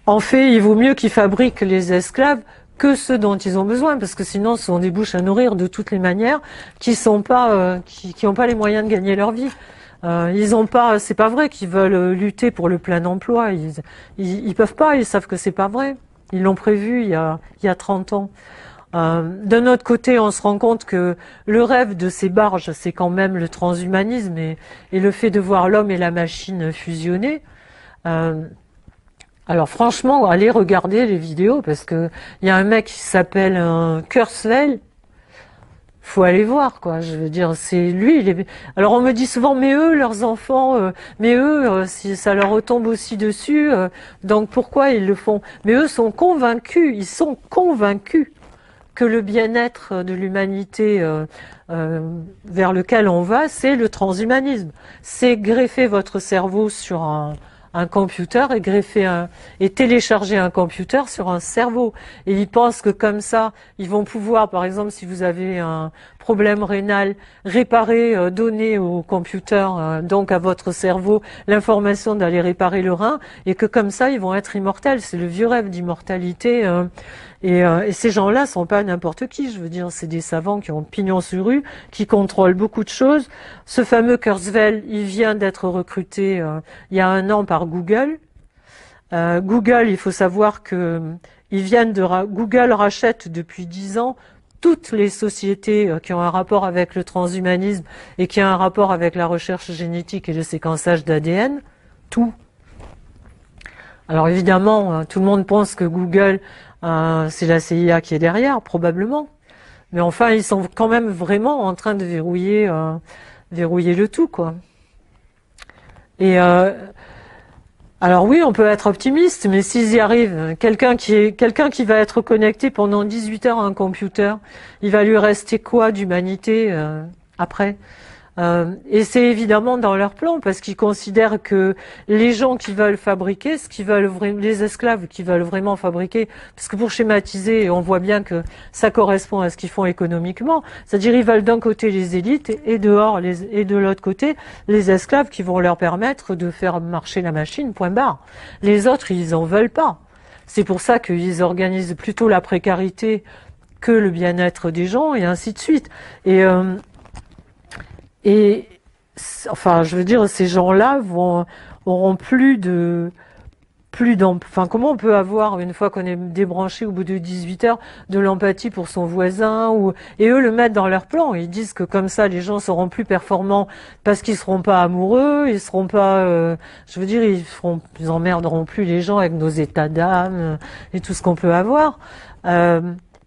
en fait, il vaut mieux qu'ils fabriquent les esclaves que ceux dont ils ont besoin, parce que sinon, ce sont des bouches à nourrir de toutes les manières, qui n'ont pas les moyens de gagner leur vie. Ils ont pas, c'est pas vrai qu'ils veulent lutter pour le plein emploi. Ils peuvent pas. Ils savent que c'est pas vrai. Ils l'ont prévu il y a 30 ans. D'un autre côté, on se rend compte que le rêve de ces barges, c'est quand même le transhumanisme et le fait de voir l'homme et la machine fusionner. Alors franchement, allez regarder les vidéos parce que il y a un mec qui s'appelle Kurzweil. Faut aller voir, quoi. Je veux dire, c'est lui. Alors on me dit souvent, mais eux, leurs enfants, mais eux, si ça leur retombe aussi dessus, donc pourquoi ils le font? Mais eux sont convaincus. Ils sont convaincus que le bien-être de l'humanité vers lequel on va, c'est le transhumanisme. C'est greffer votre cerveau sur un computer et et télécharger un computer sur un cerveau. Et ils pensent que comme ça, ils vont pouvoir, par exemple, si vous avez un problème rénal, réparer, donner au computer, donc à votre cerveau, l'information d'aller réparer le rein, et que comme ça, ils vont être immortels. C'est le vieux rêve d'immortalité. Et ces gens-là sont pas n'importe qui, je veux dire, c'est des savants qui ont pignon sur rue, qui contrôlent beaucoup de choses. Ce fameux Kurzweil, il vient d'être recruté il y a 1 an par Google. Google, il faut savoir que Google rachète depuis 10 ans toutes les sociétés qui ont un rapport avec le transhumanisme et qui ont un rapport avec la recherche génétique et le séquençage d'ADN, tout. Alors évidemment, tout le monde pense que Google, c'est la CIA qui est derrière, probablement. Mais enfin, ils sont quand même vraiment en train de verrouiller le tout, quoi. Et alors oui, on peut être optimiste, mais s'ils y arrivent, quelqu'un qui va être connecté pendant 18 heures à un computer, il va lui rester quoi d'humanité après? Et c'est évidemment dans leur plan, parce qu'ils considèrent que les gens qui veulent fabriquer, les esclaves qui veulent vraiment fabriquer, parce que pour schématiser, on voit bien que ça correspond à ce qu'ils font économiquement, c'est-à-dire ils veulent d'un côté les élites et de l'autre côté les esclaves qui vont leur permettre de faire marcher la machine, point barre. Les autres, ils en veulent pas. C'est pour ça qu'ils organisent plutôt la précarité que le bien-être des gens, et ainsi de suite. Et enfin, je veux dire, ces gens-là auront enfin, comment on peut avoir, une fois qu'on est débranché au bout de 18 heures, de l'empathie pour son voisin, et eux le mettent dans leur plan. Ils disent que comme ça, les gens seront plus performants parce qu'ils seront pas amoureux, ils seront pas, je veux dire, ils emmerderont plus les gens avec nos états d'âme et tout ce qu'on peut avoir.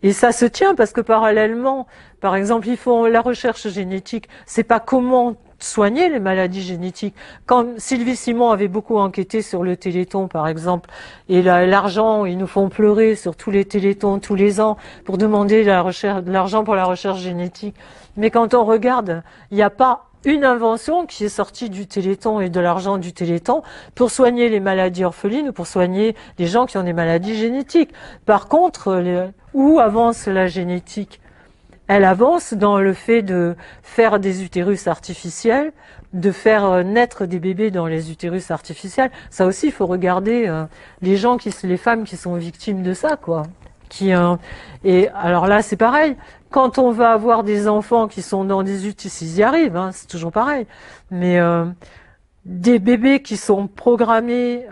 Et ça se tient parce que parallèlement, par exemple, ils font la recherche génétique. C'est pas comment soigner les maladies génétiques. Quand Sylvie Simon avait beaucoup enquêté sur le Téléthon, par exemple, et l'argent, ils nous font pleurer sur tous les Téléthons tous les ans pour demander de l'argent pour la recherche génétique. Mais quand on regarde, il n'y a pas une invention qui est sortie du Téléthon et de l'argent du Téléthon pour soigner les maladies orphelines ou pour soigner les gens qui ont des maladies génétiques. Par contre, où avance la génétique? Elle avance dans le fait de faire des utérus artificiels, de faire naître des bébés dans les utérus artificiels. Ça aussi, il faut regarder les femmes qui sont victimes de ça, quoi. Et alors là, c'est pareil. Quand on va avoir des enfants qui sont dans des utérus, ils y arrivent, hein, c'est toujours pareil. Mais des bébés qui sont programmés,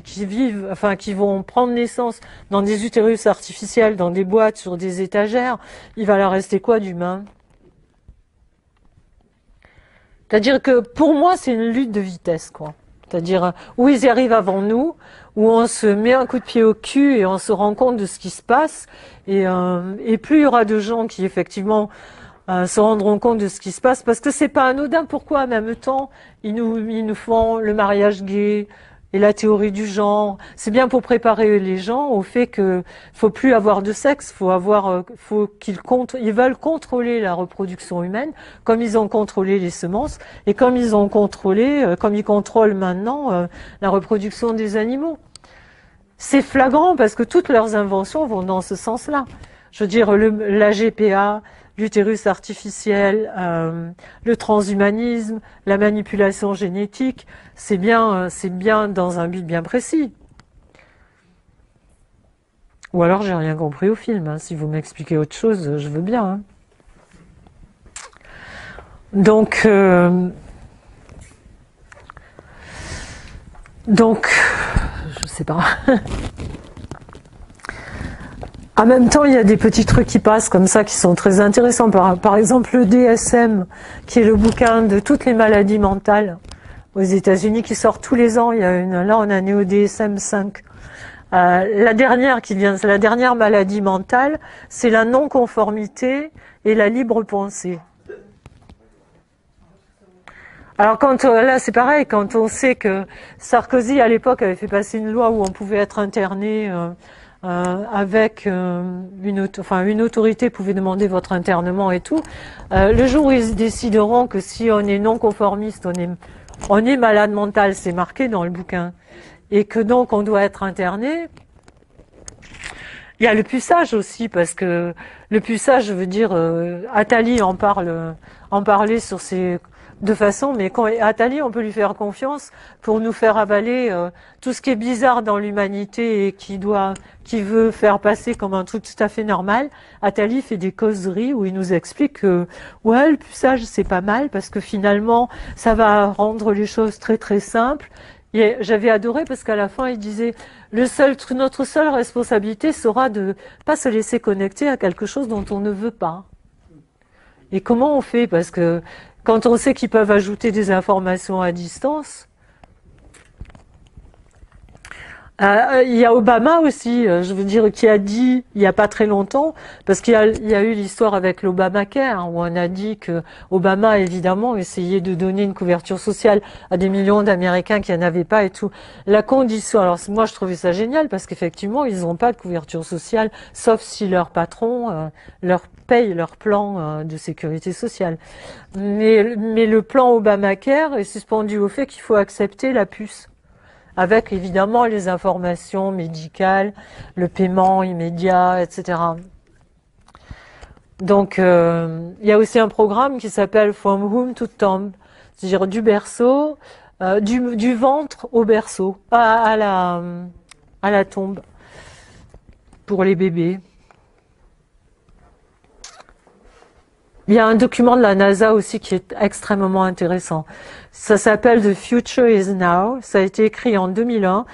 qui vont prendre naissance dans des utérus artificiels, dans des boîtes, sur des étagères, il va leur rester quoi d'humain? C'est-à-dire que pour moi, c'est une lutte de vitesse, quoi. C'est-à-dire où ils y arrivent avant nous, où on se met un coup de pied au cul et on se rend compte de ce qui se passe. Et plus il y aura de gens qui effectivement se rendront compte de ce qui se passe, parce que c'est pas anodin. Pourquoi en même temps ils nous font le mariage gay et la théorie du genre? C'est bien pour préparer les gens au fait que faut plus avoir de sexe, ils veulent contrôler la reproduction humaine, comme ils ont contrôlé les semences et comme ils contrôlent maintenant la reproduction des animaux. C'est flagrant parce que toutes leurs inventions vont dans ce sens-là. Je veux dire, la GPA, l'utérus artificiel, le transhumanisme, la manipulation génétique, c'est bien dans un but bien précis. Ou alors j'ai rien compris au film, hein. Si vous m'expliquez autre chose, je veux bien. Hein. Donc, je sais pas. En même temps, il y a des petits trucs qui passent comme ça qui sont très intéressants. Par exemple, le DSM, qui est le bouquin de toutes les maladies mentales aux États-Unis, qui sort tous les ans. Là, on a né au DSM 5. La dernière qui vient, c'est la dernière maladie mentale, c'est la non-conformité et la libre pensée. Alors là c'est pareil, quand on sait que Sarkozy à l'époque avait fait passer une loi où on pouvait être interné avec une autorité pouvait demander votre internement et tout, le jour où ils décideront que si on est non conformiste, on est malade mental, c'est marqué dans le bouquin, et que donc on doit être interné. Il y a le puçage aussi, parce que le puçage, je veux dire, Attali en parlait sur ses de façon, mais quand Attali, on peut lui faire confiance pour nous faire avaler tout ce qui est bizarre dans l'humanité et qui veut faire passer comme un truc tout à fait normal. Attali fait des causeries où il nous explique que ouais, le puçage c'est pas mal parce que finalement ça va rendre les choses très très simples. Et j'avais adoré parce qu'à la fin il disait notre seule responsabilité sera de pas se laisser connecter à quelque chose dont on ne veut pas. Et comment on fait? Parce que quand on sait qu'ils peuvent ajouter des informations à distance, il y a Obama aussi, je veux dire, qui a dit il n'y a pas très longtemps, parce qu'il y a eu l'histoire avec l'Obamacare, où on a dit que Obama, évidemment, essayait de donner une couverture sociale à des millions d'Américains qui n'en avaient pas et tout. La condition, alors moi je trouvais ça génial, parce qu'effectivement, ils n'ont pas de couverture sociale, sauf si leur patron leur paye leur plan de sécurité sociale. Mais le plan Obamacare est suspendu au fait qu'il faut accepter la puce, avec évidemment les informations médicales, le paiement immédiat, etc. Donc il y a aussi un programme qui s'appelle From Womb to Tomb, c'est-à-dire du berceau, du ventre au berceau, à la tombe, pour les bébés. Il y a un document de la NASA aussi qui est extrêmement intéressant. Ça s'appelle The Future is Now. Ça a été écrit en 2001.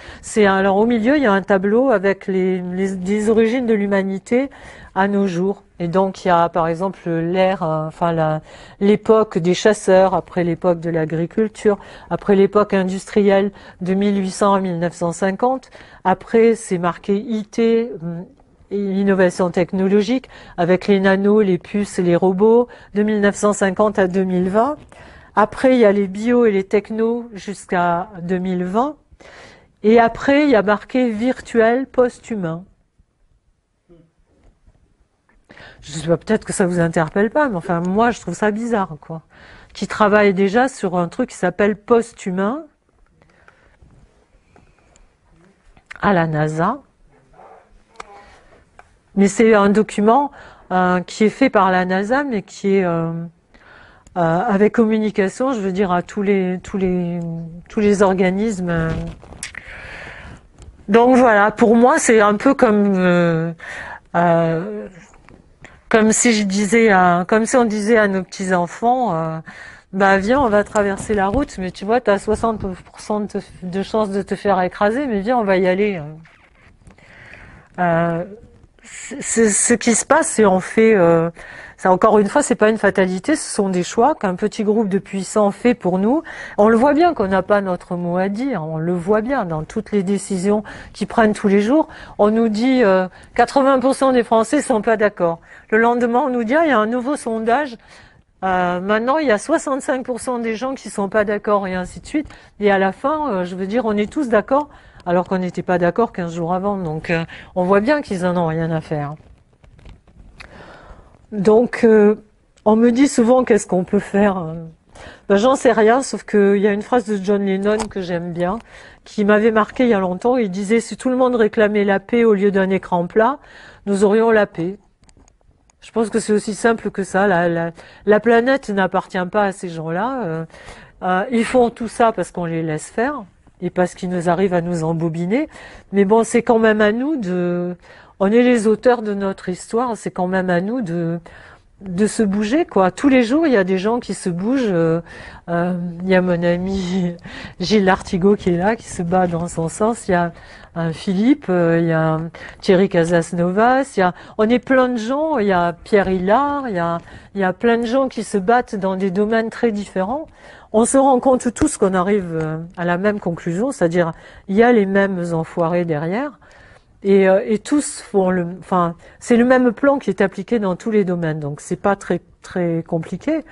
Alors au milieu, il y a un tableau avec les origines de l'humanité à nos jours. Et donc il y a par exemple l'époque des chasseurs, après l'époque de l'agriculture, après l'époque industrielle de 1800 à 1950. Après c'est marqué IT. L'innovation technologique avec les nanos, les puces et les robots de 1950 à 2020. Après, il y a les bio et les technos jusqu'à 2020. Et après, il y a marqué virtuel post-humain. Je sais pas, peut-être que ça vous interpelle pas, mais enfin, moi, je trouve ça bizarre, quoi. Qui travaille déjà sur un truc qui s'appelle post-humain à la NASA. Mais c'est un document qui est fait par la NASA, mais qui est avec communication, je veux dire, à tous les organismes. Donc voilà, pour moi, c'est un peu comme si on disait à nos petits enfants, bah viens, on va traverser la route, mais tu vois, t'as 60% de chances de te faire écraser, mais viens, on va y aller. Ce qui se passe, c'est on fait, ça encore une fois, c'est pas une fatalité, ce sont des choix qu'un petit groupe de puissants fait pour nous. On le voit bien qu'on n'a pas notre mot à dire, on le voit bien dans toutes les décisions qu'ils prennent tous les jours. On nous dit 80% des Français sont pas d'accord. Le lendemain, on nous dit il y a un nouveau sondage. Maintenant, il y a 65% des gens qui sont pas d'accord et ainsi de suite. Et à la fin, je veux dire, on est tous d'accord, alors qu'on n'était pas d'accord 15 jours avant. Donc, on voit bien qu'ils en ont rien à faire. Donc, on me dit souvent qu'est-ce qu'on peut faire. Ben, j'en sais rien, sauf qu'il y a une phrase de John Lennon que j'aime bien, qui m'avait marqué il y a longtemps. Il disait, si tout le monde réclamait la paix au lieu d'un écran plat, nous aurions la paix. Je pense que c'est aussi simple que ça. La planète n'appartient pas à ces gens-là. Ils font tout ça parce qu'on les laisse faire et parce qu'ils nous arrivent à nous embobiner. Mais bon, c'est quand même à nous on est les auteurs de notre histoire. C'est quand même à nous de se bouger, quoi. Tous les jours, il y a des gens qui se bougent. Il y a mon ami Gilles Lartigot qui est là, qui se bat dans son sens. Il y a Philippe, il y a Thierry Casasnovas, on est plein de gens. Il y a Pierre Hillard, il y a plein de gens qui se battent dans des domaines très différents. On se rend compte tous qu'on arrive à la même conclusion, c'est-à-dire il y a les mêmes enfoirés derrière. et tous font enfin, c'est le même plan qui est appliqué dans tous les domaines, donc c'est pas très très compliqué.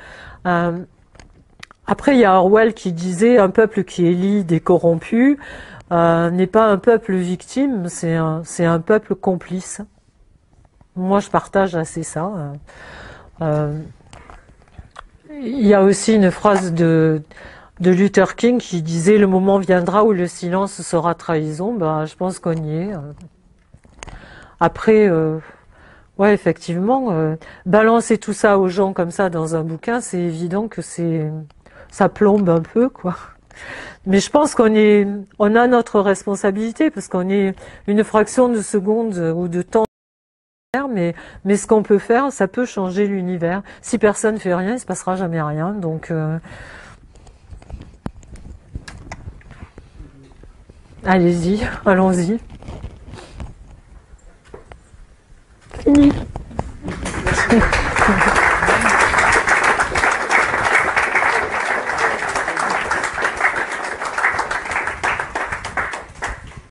Après, il y a Orwell qui disait un peuple qui est lié et corrompu n'est pas un peuple victime, c'est un peuple complice. Moi, je partage assez ça. Il y a aussi une phrase de Luther King qui disait le moment viendra où le silence sera trahison. Ben, je pense qu'on y est. Après, ouais, effectivement, balancer tout ça aux gens comme ça dans un bouquin, c'est évident que ça plombe un peu, quoi. Mais je pense on a notre responsabilité parce qu'on est une fraction de seconde ou de temps. Mais ce qu'on peut faire, ça peut changer l'univers. Si personne fait rien, il se passera jamais rien. Donc, allez-y, allons-y. Fini.